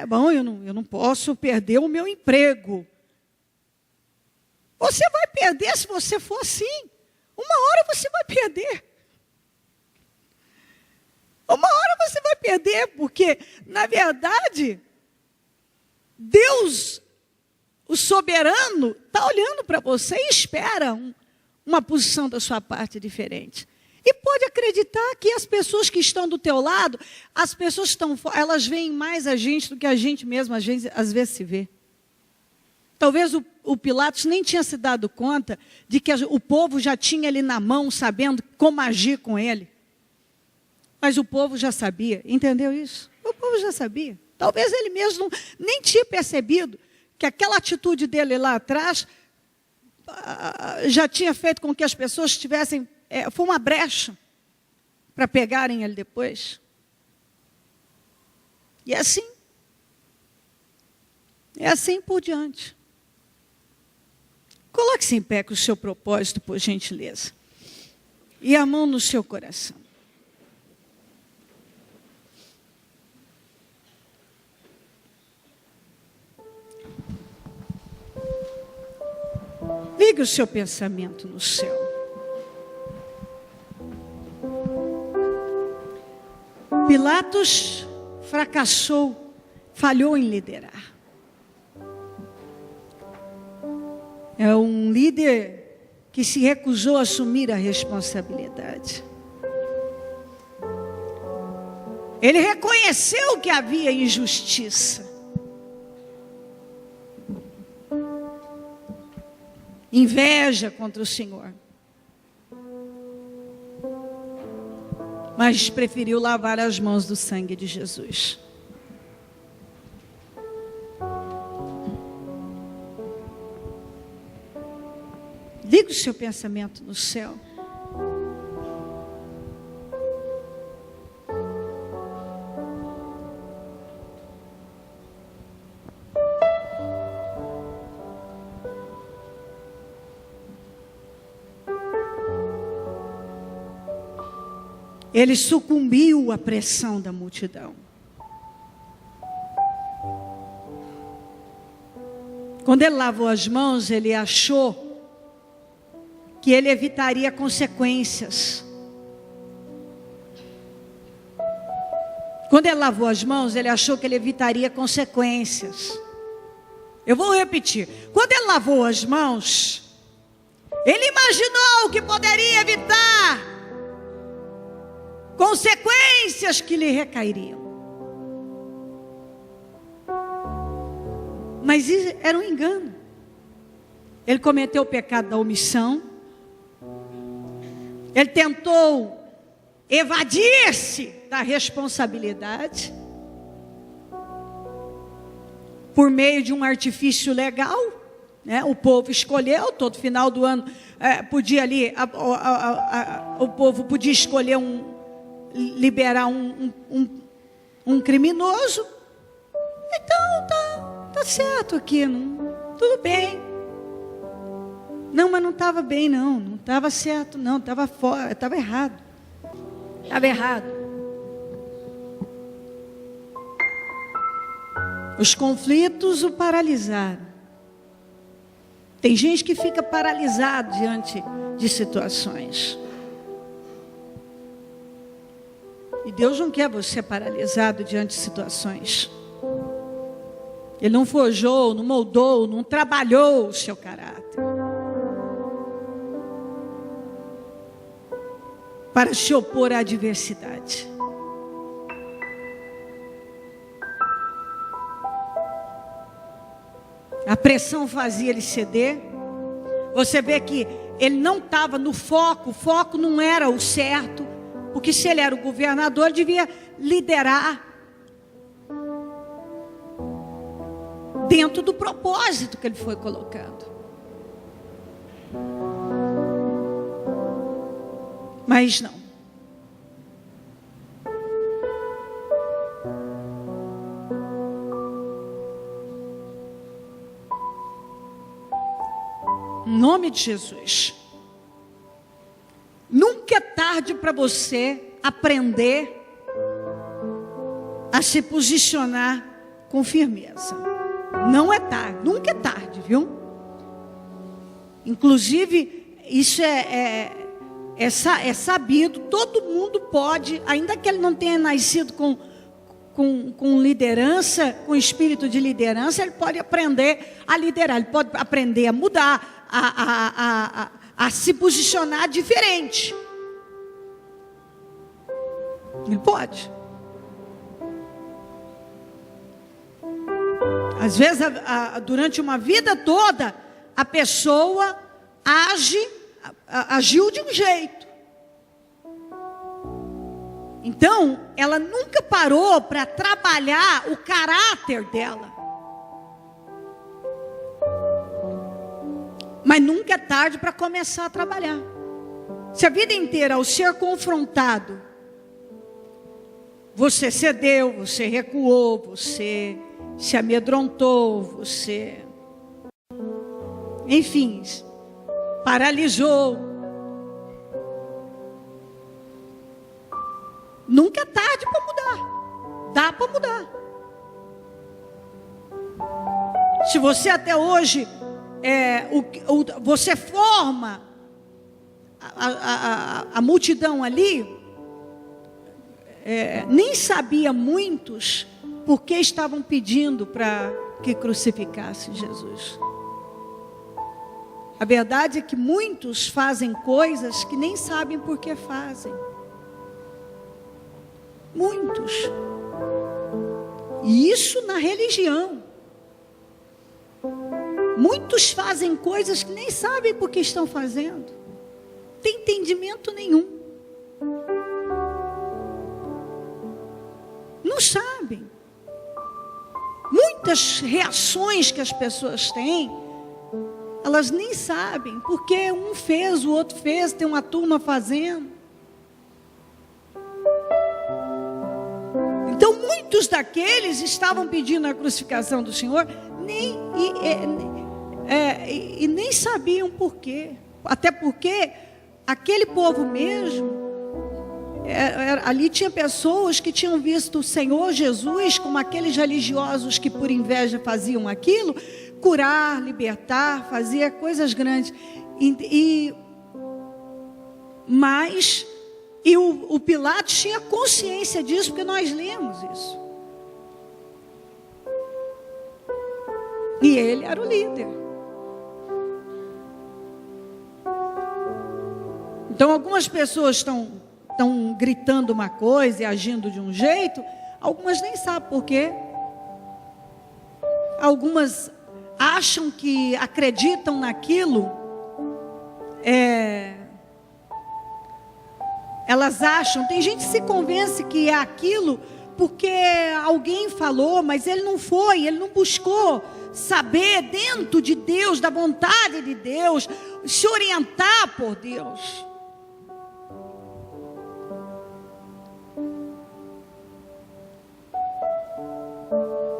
S2: bom, eu não posso perder o meu emprego. Você vai perder se você for assim. Uma hora você vai perder. Uma hora você vai perder, porque, na verdade, Deus, o soberano, está olhando para você e espera uma posição da sua parte diferente. E pode acreditar que as pessoas que estão do teu lado, as pessoas que estão fora, elas veem mais a gente do que a gente mesmo, às vezes se vê. Talvez o Pilatos nem tinha se dado conta de que o povo já tinha ele na mão, sabendo como agir com ele. Mas o povo já sabia, entendeu isso? O povo já sabia. Talvez ele mesmo nem tinha percebido que aquela atitude dele lá atrás já tinha feito com que as pessoas tivessem... foi uma brecha para pegarem ele depois. E é assim. É assim por diante. Coloque-se em pé com o seu propósito, por gentileza. E a mão no seu coração. Ligue o seu pensamento no céu. Pilatos fracassou, falhou em liderar. É um líder que se recusou a assumir a responsabilidade. Ele reconheceu que havia injustiça. Inveja contra o Senhor. Mas preferiu lavar as mãos do sangue de Jesus. Liga o seu pensamento no céu. Ele sucumbiu à pressão da multidão. Quando ele lavou as mãos, ele achou que ele evitaria consequências. Quando ele lavou as mãos, ele achou que ele evitaria consequências. Eu vou repetir. Quando ele lavou as mãos, ele imaginou que poderia evitar consequências que lhe recairiam. Mas isso era um engano. Ele cometeu o pecado da omissão. Ele tentou evadir-se da responsabilidade por meio de um artifício legal, né? O povo escolheu, todo final do ano podia ali, o povo podia escolher liberar um criminoso. Então tá certo aqui, tudo bem. Não, mas não estava bem, não estava certo, não, estava fora, estava errado. Estava errado. Os conflitos o paralisaram. Tem gente que fica paralisado diante de situações. E Deus não quer você paralisado diante de situações. Ele não forjou, não moldou, não trabalhou o seu caráter para se opor à adversidade. A pressão fazia ele ceder. Você vê que ele não estava no foco, o foco não era o certo, porque se ele era o governador, ele devia liderar dentro do propósito que ele foi colocando. Mas não. Em nome de Jesus. Nunca é tarde para você aprender a se posicionar com firmeza. Não é tarde, nunca é tarde, viu? Inclusive, isso é sabido, todo mundo pode, ainda que ele não tenha nascido com liderança, com espírito de liderança, ele pode aprender a liderar, ele pode aprender a mudar, a se posicionar diferente. Ele pode. Às vezes, durante uma vida toda, a pessoa agiu de um jeito. Então, ela nunca parou para trabalhar o caráter dela. Mas nunca nunca é tarde para começar a trabalhar. Se a vida inteira, ao ser confrontado, você cedeu, você recuou, você se amedrontou, você, enfim, paralisou. Nunca é tarde para mudar. Dá para mudar. Se você até hoje, você forma a multidão ali, nem sabia muitos porque estavam pedindo para que crucificasse Jesus. A verdade é que muitos fazem coisas que nem sabem por que fazem. Muitos. E isso na religião. Muitos fazem coisas que nem sabem por que estão fazendo. Não tem entendimento nenhum. Não sabem. Muitas reações que as pessoas têm, elas nem sabem, porque um fez, o outro fez, tem uma turma fazendo. Então muitos daqueles estavam pedindo a crucificação do Senhor, e nem sabiam por quê. Até porque aquele povo mesmo, ali tinha pessoas que tinham visto o Senhor Jesus, como aqueles religiosos que por inveja faziam aquilo, curar, libertar, fazia coisas grandes. Mas o Pilatos tinha consciência disso, porque nós lemos isso. E ele era o líder. Então algumas pessoas estão gritando uma coisa e agindo de um jeito, algumas nem sabem por quê. Algumas acham que acreditam naquilo, elas acham, tem gente que se convence que é aquilo porque alguém falou, mas ele não foi, ele não buscou saber dentro de Deus, da vontade de Deus, se orientar por Deus.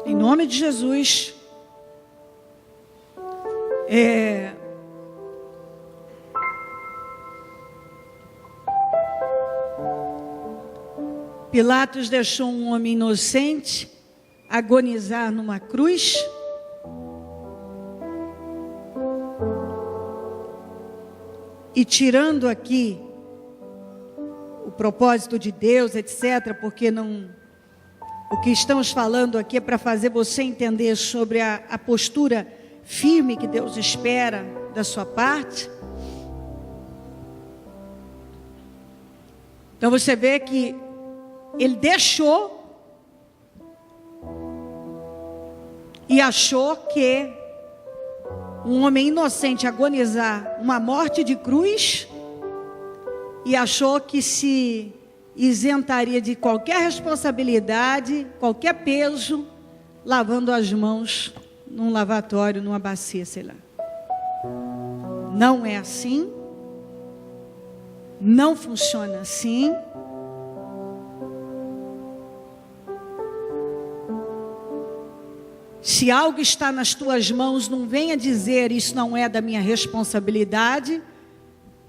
S2: Em nome de Jesus, Pilatos deixou um homem inocente agonizar numa cruz. E tirando aqui o propósito de Deus, etc., porque o que estamos falando aqui é para fazer você entender sobre a postura firme que Deus espera da sua parte. Então você vê que ele deixou e achou que um homem inocente agonizar uma morte de cruz, e achou que se isentaria de qualquer responsabilidade, qualquer peso, lavando as mãos num lavatório, numa bacia, sei lá. Não é assim. Não funciona assim. Se algo está nas tuas mãos, não venha dizer isso não é da minha responsabilidade.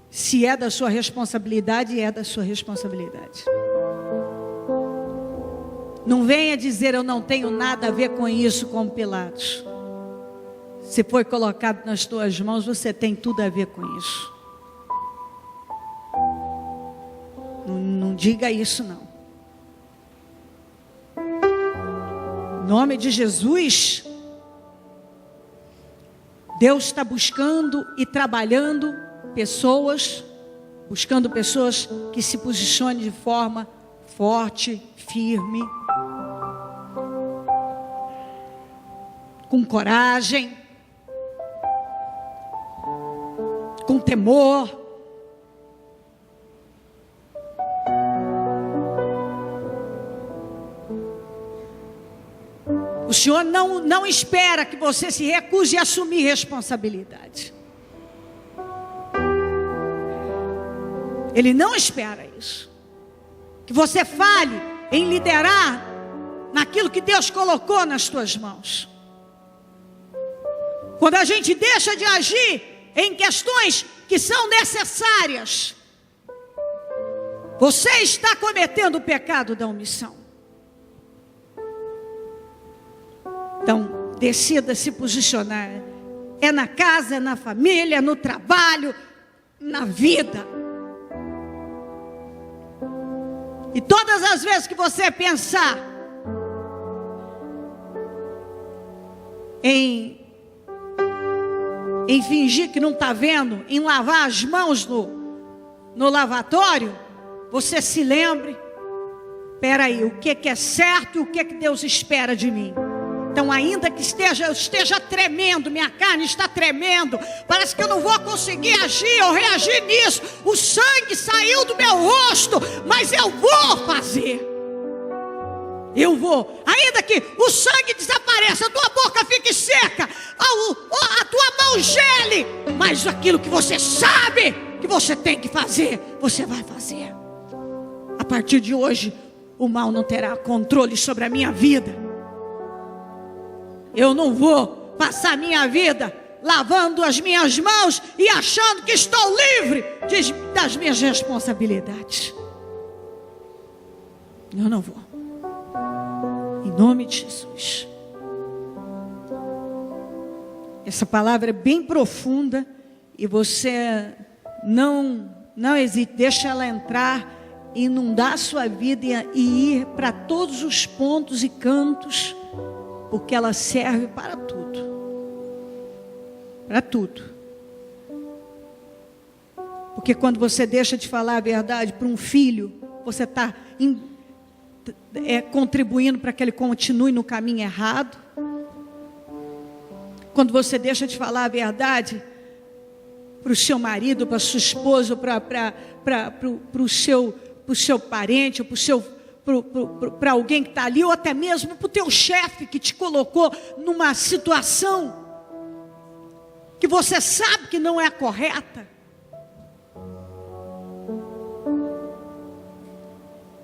S2: Se é da sua responsabilidade, é da sua responsabilidade. Não venha dizer eu não tenho nada a ver com isso, como Pilatos. Se foi colocado nas tuas mãos, você tem tudo a ver com isso. Não diga isso não. Em nome de Jesus, Deus está buscando e trabalhando pessoas, buscando pessoas que se posicionem de forma forte, firme, com coragem, com temor. O Senhor não espera que você se recuse a assumir responsabilidade. Ele não espera isso. Que você falhe em liderar naquilo que Deus colocou nas tuas mãos. Quando a gente deixa de agir em questões que são necessárias, você está cometendo o pecado da omissão. Então, decida se posicionar. É na casa, é na família, no trabalho, na vida. E todas as vezes que você pensar em fingir que não está vendo, em lavar as mãos no lavatório, você se lembre, espera aí, o que é certo e o que Deus espera de mim. Então, ainda que eu esteja tremendo, minha carne está tremendo, parece que eu não vou conseguir agir ou reagir nisso, o sangue saiu do meu rosto, mas eu vou fazer. Eu vou, ainda que o sangue desapareça, a tua boca fique seca, a tua mão gele, mas aquilo que você sabe que você tem que fazer, você vai fazer. A partir de hoje, o mal não terá controle sobre a minha vida. Eu não vou passar a minha vida lavando as minhas mãos e achando que estou livre das minhas responsabilidades. Eu não vou. Em nome de Jesus. Essa palavra é bem profunda e você não hesite, deixa ela entrar, inundar a sua vida e ir para todos os pontos e cantos, porque ela serve para tudo. Para tudo. Porque quando você deixa de falar a verdade para um filho, você está contribuindo para que ele continue no caminho errado. Quando você deixa de falar a verdade para o seu marido, para a sua esposa, para o seu parente, para alguém que está ali, ou até mesmo para o teu chefe que te colocou numa situação que você sabe que não é a correta.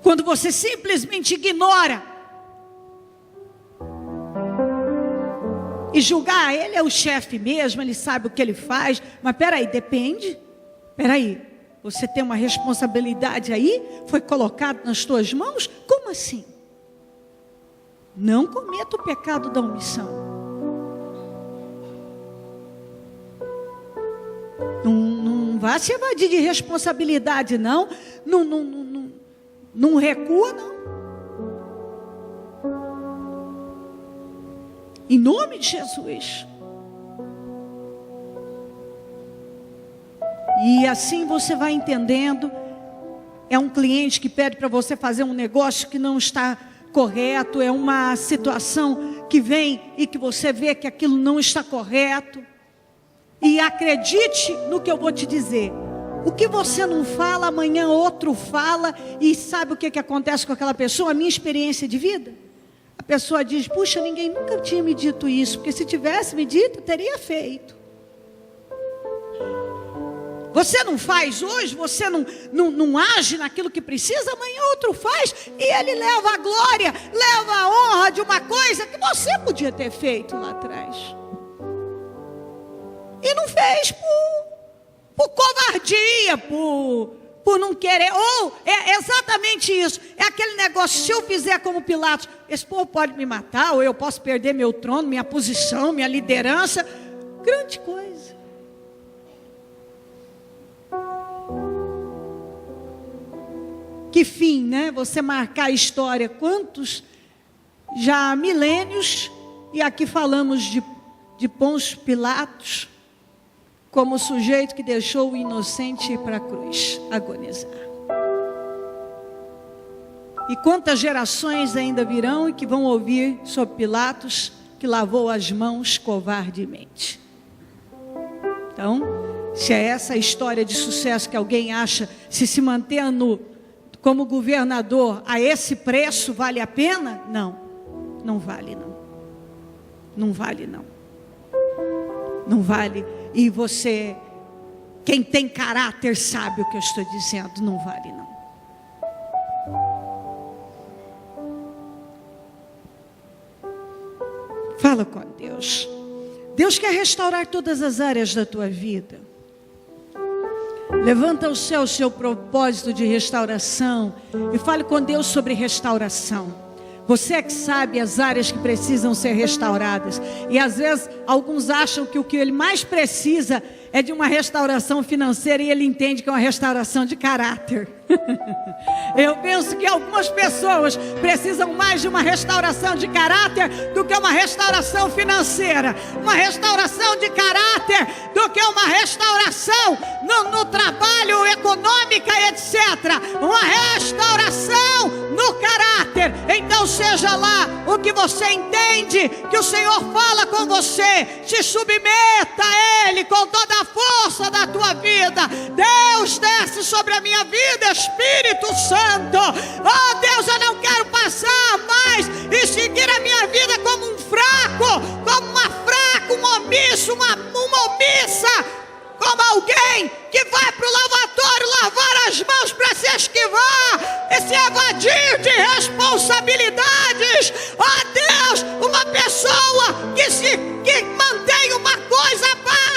S2: Quando você simplesmente ignora e julgar, ele é o chefe mesmo, ele sabe o que ele faz, mas peraí, depende, peraí. Você tem uma responsabilidade aí? Foi colocado nas tuas mãos? Como assim? Não cometa o pecado da omissão. Não vá se evadir de responsabilidade, não. Não recua, não. Em nome de Jesus. E assim você vai entendendo. É um cliente que pede para você fazer um negócio que não está correto. É uma situação que vem e que você vê que aquilo não está correto. E acredite no que eu vou te dizer. O que você não fala, amanhã outro fala. E sabe o que acontece com aquela pessoa? A minha experiência de vida. A pessoa diz, puxa, ninguém nunca tinha me dito isso. Porque se tivesse me dito, teria feito. Você não faz hoje, você não age naquilo que precisa, amanhã outro faz, e ele leva a glória, leva a honra de uma coisa que você podia ter feito lá atrás. E não fez por covardia, por não querer, ou é exatamente isso, é aquele negócio, se eu fizer como Pilatos, esse povo pode me matar, ou eu posso perder meu trono, minha posição, minha liderança, grande coisa. Que fim, né? Você marcar a história. Quantos já há milênios, e aqui falamos de Pôncio Pilatos, como o sujeito que deixou o inocente ir para a cruz, agonizar. E quantas gerações ainda virão e que vão ouvir sobre Pilatos, que lavou as mãos covardemente. Então, se é essa a história de sucesso que alguém acha, se manter como governador a esse preço vale a pena? Não, não vale não. Não vale não. Não vale. E você Quem tem caráter sabe o que eu estou dizendo, não vale não. Fala com Deus. Deus quer restaurar todas as áreas da tua vida. Levanta ao céu o seu propósito de restauração e fale com Deus sobre restauração. Você é que sabe as áreas que precisam ser restauradas. E às vezes alguns acham que o que ele mais precisa é de uma restauração financeira, e ele entende que é uma restauração de caráter. Eu penso que algumas pessoas precisam mais de uma restauração de caráter do que uma restauração financeira. Uma restauração de caráter do que uma restauração no trabalho, econômica, etc. Uma restauração no caráter. Então seja lá o que você entende que o Senhor fala com você, se submeta a Ele com toda a força da tua vida. Deus, desce sobre a minha vida, Espírito Santo. Oh Deus, eu não quero passar mais e seguir a minha vida como um fraco, como uma fraca, um omisso, uma omissa, como alguém que vai para o lavatório lavar as mãos para se esquivar e se evadir de responsabilidades. Oh Deus, uma pessoa que mantém uma coisa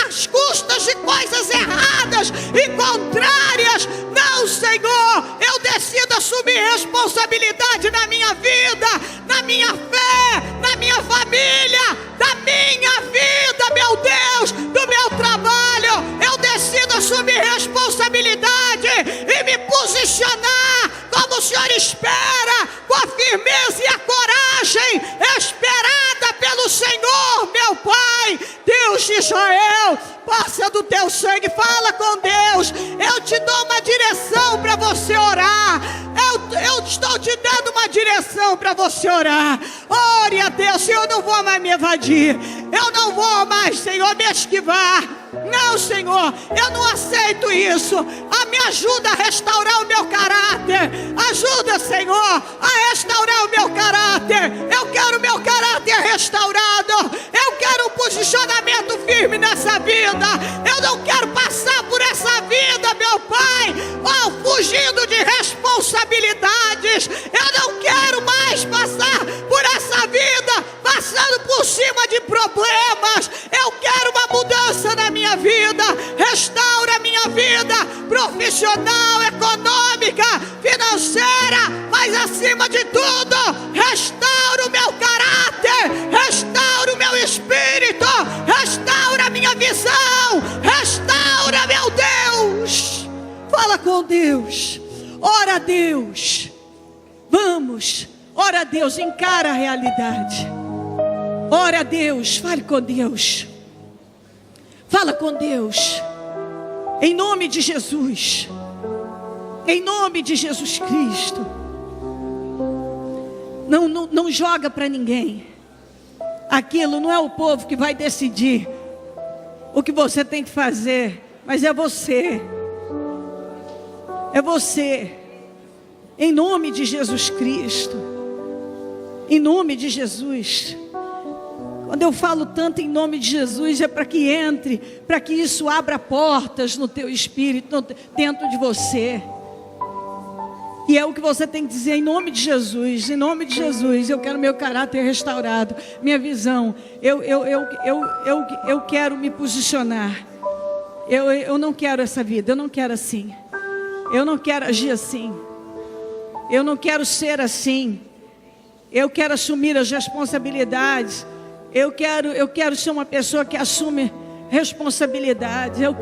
S2: às custas de coisas erradas e contrárias. Não, Senhor, eu decido assumir responsabilidade na minha vida, na minha fé, na minha família, da minha vida, meu Deus, do meu trabalho. Eu decido assumir responsabilidade e me posicionar como o Senhor espera, com a firmeza e a coragem esperada pelo Senhor, meu Pai. Deus de Israel, passa do teu sangue, fala com Deus. Eu te dou uma direção para você orar. Eu estou te dando uma direção para você orar. Ore a Deus. Senhor, eu não vou mais me evadir, eu não vou mais, Senhor, me esquivar. Não, Senhor, eu não aceito isso. Me ajuda a restaurar o meu caráter. Ajuda, Senhor, a restaurar o meu caráter. Eu quero o meu caráter restaurado. Eu quero um posicionamento firme nessa vida. Eu não quero passar por essa vida, meu Pai, fugindo de responsabilidades. Eu não quero mais passar por essa vida passando por cima de problemas. Eu quero uma mudança na minha vida. Restaura a minha vida profissional, econômica, financeira, mas acima de tudo, restaura o meu caráter, restaura o meu espírito, restaura a minha visão, restaura, meu Deus. Fala com Deus, ora a Deus. Vamos, ora a Deus, encara a realidade. Ora a Deus, fale com Deus. Fala com Deus. Em nome de Jesus. Em nome de Jesus Cristo. Não joga para ninguém. Aquilo não é o povo que vai decidir o que você tem que fazer, mas é você. É você. Em nome de Jesus Cristo. Em nome de Jesus. Quando eu falo tanto em nome de Jesus, é para que entre, para que isso abra portas no teu espírito, dentro de você. E é o que você tem que dizer: em nome de Jesus, em nome de Jesus, eu quero meu caráter restaurado, minha visão, eu quero me posicionar. Eu não quero essa vida, eu não quero assim. Eu não quero agir assim. Eu não quero ser assim. Eu quero assumir as responsabilidades. Eu quero ser uma pessoa que assume responsabilidades. Eu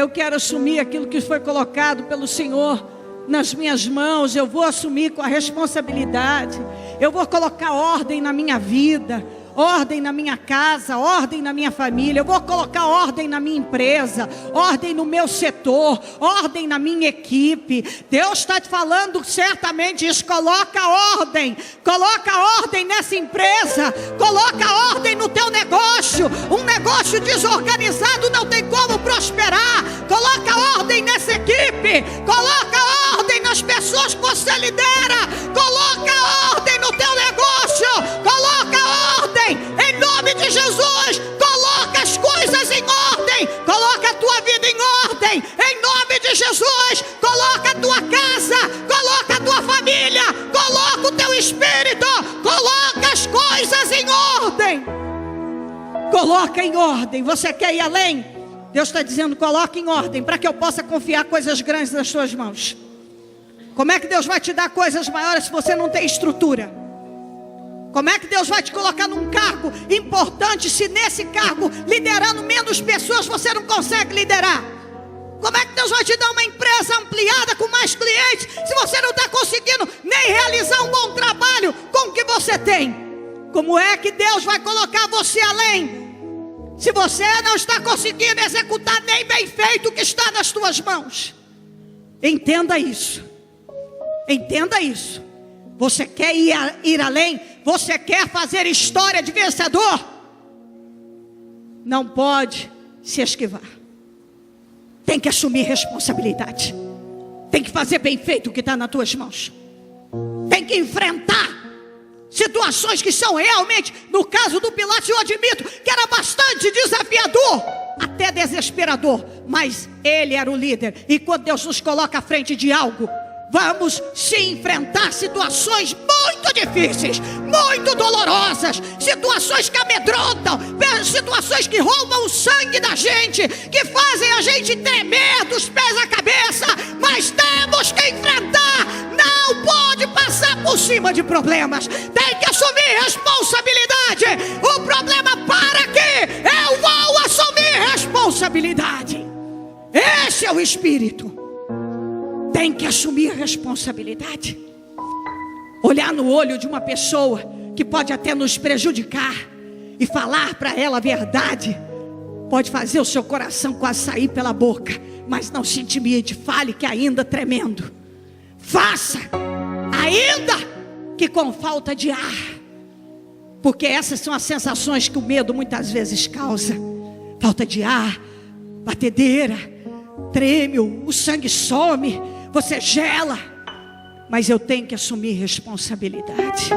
S2: quero assumir aquilo que foi colocado pelo Senhor nas minhas mãos. Eu vou assumir com a responsabilidade. Eu vou colocar ordem na minha vida, ordem na minha casa, ordem na minha família. Eu vou colocar ordem na minha empresa, ordem no meu setor, ordem na minha equipe. Deus está te falando certamente isso. Coloca ordem nessa empresa, coloca ordem no teu negócio. Um negócio desorganizado não tem como prosperar. Coloca ordem nessa equipe, coloca ordem nas pessoas que você lidera, coloca ordem no teu negócio, coloca ordem em nome de Jesus. Coloca as coisas em ordem, coloca a tua Coloca em ordem. Você quer ir além? Deus está dizendo, coloca em ordem, para que eu possa confiar coisas grandes nas suas mãos. Como é que Deus vai te dar coisas maiores se você não tem estrutura? Como é que Deus vai te colocar num cargo importante se nesse cargo, liderando menos pessoas, você não consegue liderar? Como é que Deus vai te dar uma empresa ampliada com mais clientes se você não está conseguindo nem realizar um bom trabalho com o que você tem? Como é que Deus vai colocar você além se você não está conseguindo executar nem bem feito o que está nas tuas mãos? Entenda isso. Entenda isso. Você quer ir além? Você quer fazer história de vencedor? Não pode se esquivar. Tem que assumir responsabilidade. Tem que fazer bem feito o que está nas tuas mãos. Tem que enfrentar situações que são realmente, no caso do Pilatos, eu admito que era bastante desafiador, até desesperador, mas ele era o líder. E quando Deus nos coloca à frente de algo, vamos se enfrentar situações muito difíceis, muito dolorosas, situações que amedrontam, situações que roubam o sangue da gente, que fazem a gente tremer dos pés à cabeça, mas temos que enfrentar. Não pode passar por cima de problemas, tem que assumir responsabilidade. O problema para aqui, eu vou assumir responsabilidade. Esse é o espírito. Tem que assumir a responsabilidade. Olhar no olho de uma pessoa que pode até nos prejudicar e falar para ela a verdade pode fazer o seu coração quase sair pela boca, mas não se intimide, fale que ainda tremendo. Faça, ainda que com falta de ar, porque essas são as sensações que o medo muitas vezes causa. Falta de ar, batedeira, treme, o sangue some, você gela. Mas eu tenho que assumir responsabilidade.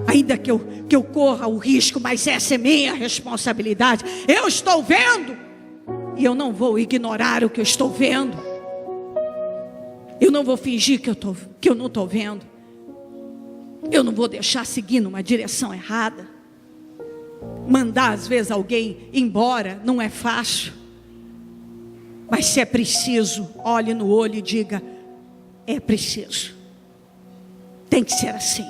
S2: Ainda que eu corra o risco, mas essa é minha responsabilidade. Eu estou vendo, e eu não vou ignorar o que eu estou vendo. Eu não vou fingir que eu não estou vendo. Eu não vou deixar seguir numa direção errada. Mandar às vezes alguém embora não é fácil. Mas se é preciso, olhe no olho e diga: é preciso. Tem que ser assim.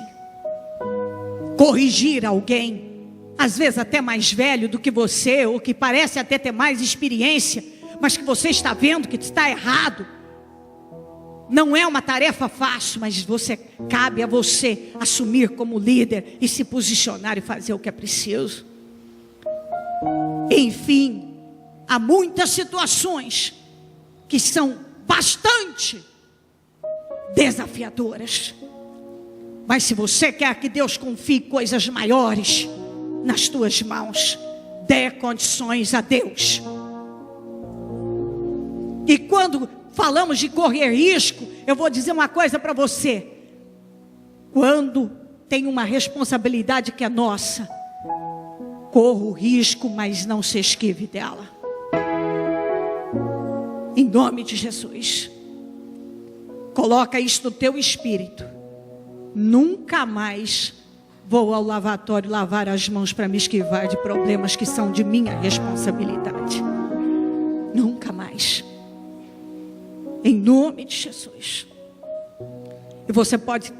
S2: Corrigir alguém, às vezes até mais velho do que você, ou que parece até ter mais experiência, mas que você está vendo que está errado, não é uma tarefa fácil, mas cabe a você assumir como líder e se posicionar e fazer o que é preciso. Enfim, há muitas situações que são bastante desafiadoras. Mas se você quer que Deus confie coisas maiores nas tuas mãos, dê condições a Deus. E quando falamos de correr risco, eu vou dizer uma coisa para você. Quando tem uma responsabilidade que é nossa, corra o risco, mas não se esquive dela. Em nome de Jesus. Coloca isso no teu espírito. Nunca mais vou ao lavatório lavar as mãos para me esquivar de problemas que são de minha responsabilidade. Nunca mais. Em nome de Jesus. E você pode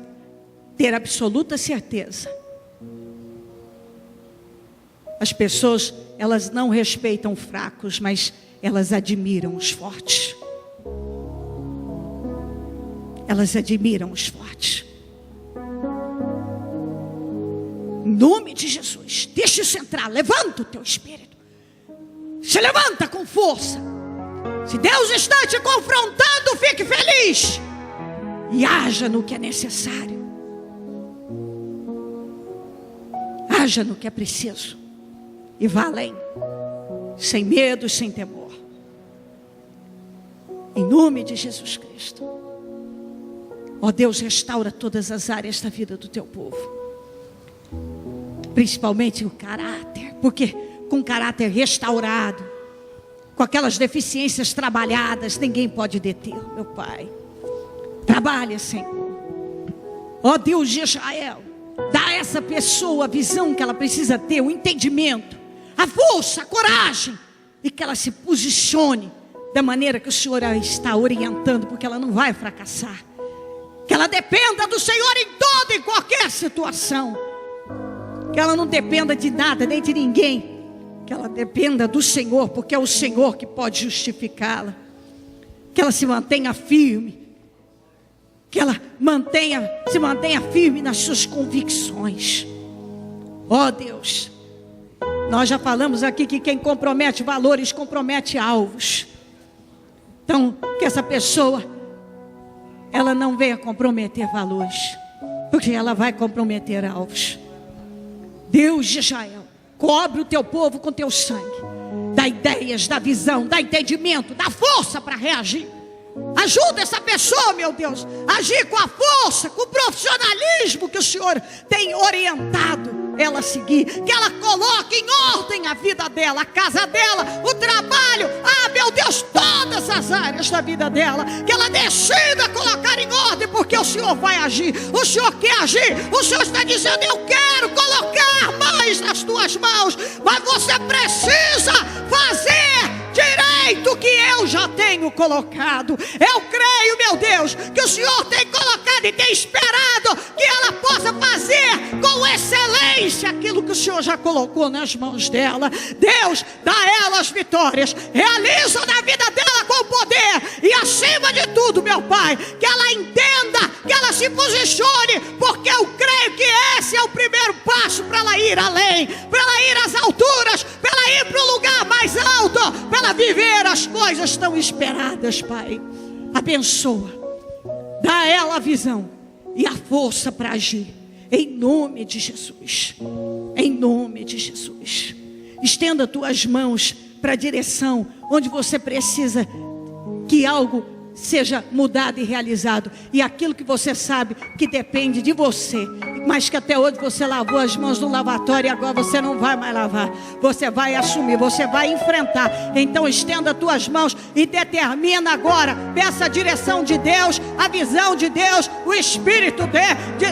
S2: ter absoluta certeza. As pessoas, elas não respeitam fracos, mas elas admiram os fortes. Elas admiram os fortes. Em nome de Jesus, deixa isso entrar, levanta o teu espírito. Se levanta com força. Se Deus está te confrontando, fique feliz. E haja no que é necessário. Haja no que é preciso. E vá além. Sem medo e sem temor. Em nome de Jesus Cristo. Ó Deus, restaura todas as áreas da vida do teu povo. Principalmente o caráter. Porque com caráter restaurado, com aquelas deficiências trabalhadas, ninguém pode deter, meu Pai. Trabalha, Senhor. Ó Deus de Israel, dá a essa pessoa a visão que ela precisa ter, o entendimento. a força, a coragem, e que ela se posicione da maneira que o Senhor a está orientando, porque ela não vai fracassar. Que ela dependa do Senhor em toda e qualquer situação. Que ela não dependa de nada, nem de ninguém. Que ela dependa do Senhor, porque é o Senhor que pode justificá-la. Que ela se mantenha firme. Que ela se mantenha firme nas suas convicções. Ó Deus, nós já falamos aqui que quem compromete valores, compromete alvos. Então, que essa pessoa, ela não venha comprometer valores, porque ela vai comprometer alvos. Deus de Israel, cobre o teu povo com teu sangue. Dá ideias, dá visão, dá entendimento, dá força para reagir. Ajuda essa pessoa, meu Deus, a agir com a força, com o profissionalismo que o Senhor tem orientado ela a seguir. Que ela coloque em ordem a vida dela, a casa dela, o trabalho, meu Deus, todas as áreas da vida dela. Que ela decida colocar em ordem, porque o Senhor vai agir. O Senhor quer agir. O Senhor está dizendo: eu quero colocar mais nas tuas mãos, mas você precisa fazer direito que eu já tenho colocado. Eu creio, meu Deus, que o Senhor tem colocado e tem esperado que ela possa fazer com excelência aquilo que o Senhor já colocou nas mãos dela. Deus, dá a ela as vitórias, realiza na vida dela com poder, e acima de tudo, meu Pai, que ela entenda, que ela se posicione, porque eu creio que esse é o primeiro passo para ela ir além, para ela ir às alturas, para ela ir para o lugar mais alto, para ela viver as coisas tão esperadas. Pai, abençoa, dá a ela a visão e a força para agir, em nome de Jesus. Em nome de Jesus. Estenda tuas mãos para a direção onde você precisa que algo seja mudado e realizado, e aquilo que você sabe que depende de você, mas que até hoje você lavou as mãos no lavatório e agora você não vai mais lavar. Você vai assumir, você vai enfrentar. Então estenda tuas mãos e determina agora, peça a direção de Deus, a visão de Deus, o Espírito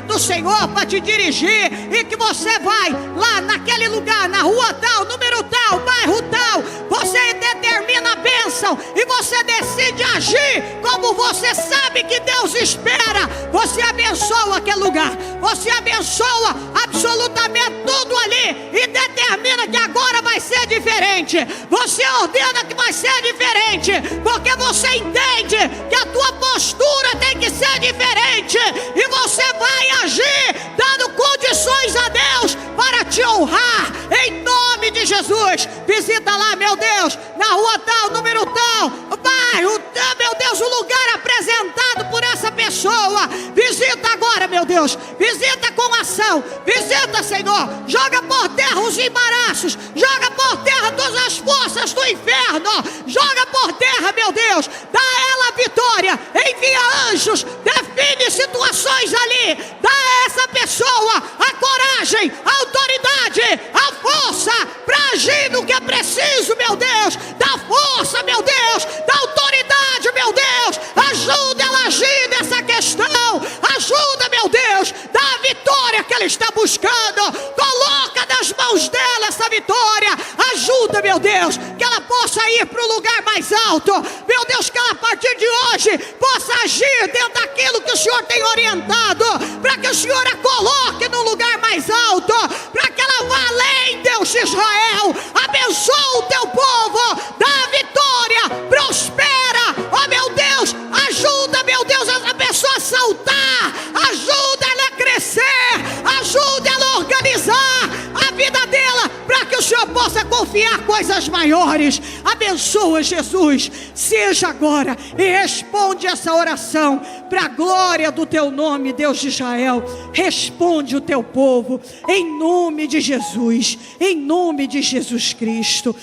S2: do Senhor para te dirigir, e que você vai lá naquele lugar, na rua tal, número tal, bairro tal, você determina a bênção e você decide agir como você sabe que Deus espera. Você abençoa aquele lugar, você abençoa absolutamente tudo ali, e determina que agora vai ser diferente. Você ordena que vai ser diferente, porque você entende que a tua postura tem que ser diferente, e você vai agir dando condições a Deus para te honrar, em nome de Jesus. Visita lá, meu Deus, na rua tal, número tal, bairro, meu Deus, o lugar apresentado por essa pessoa. Visita agora, meu Deus, visita com ação, visita, Senhor, joga por terra os embaraços, joga por terra todas as forças do inferno, joga por terra, meu Deus, dá a ela a vitória, envia anjos, define situações ali, dá a essa pessoa a coragem, a autoridade, a força para agir no que é preciso, meu Deus, dá força, meu Deus, dá autoridade, meu Deus, ajuda ela a agir nessa questão, ajuda, meu Deus, dá a vitória que ela está buscando, coloca nas mãos dela essa vitória, ajuda, meu Deus, que ela possa ir para o lugar mais alto, meu Deus, que ela a partir de hoje possa agir dentro daquilo que o Senhor tem orientado, para que o Senhor a coloque no lugar mais alto, para que ela vá além, Deus de Israel. Abençoa o teu povo, dá a vitória, prospera, ó meu Deus, ajuda, meu Deus, essa pessoa a saltar, ajuda ela a crescer, ajuda ela a organizar a vida dela, para que o Senhor possa confiar coisas maiores. Abençoa, Jesus, seja agora e responde essa oração para a glória do teu nome, Deus de Israel. Responde o teu povo, em nome de Jesus, em nome de Jesus Cristo.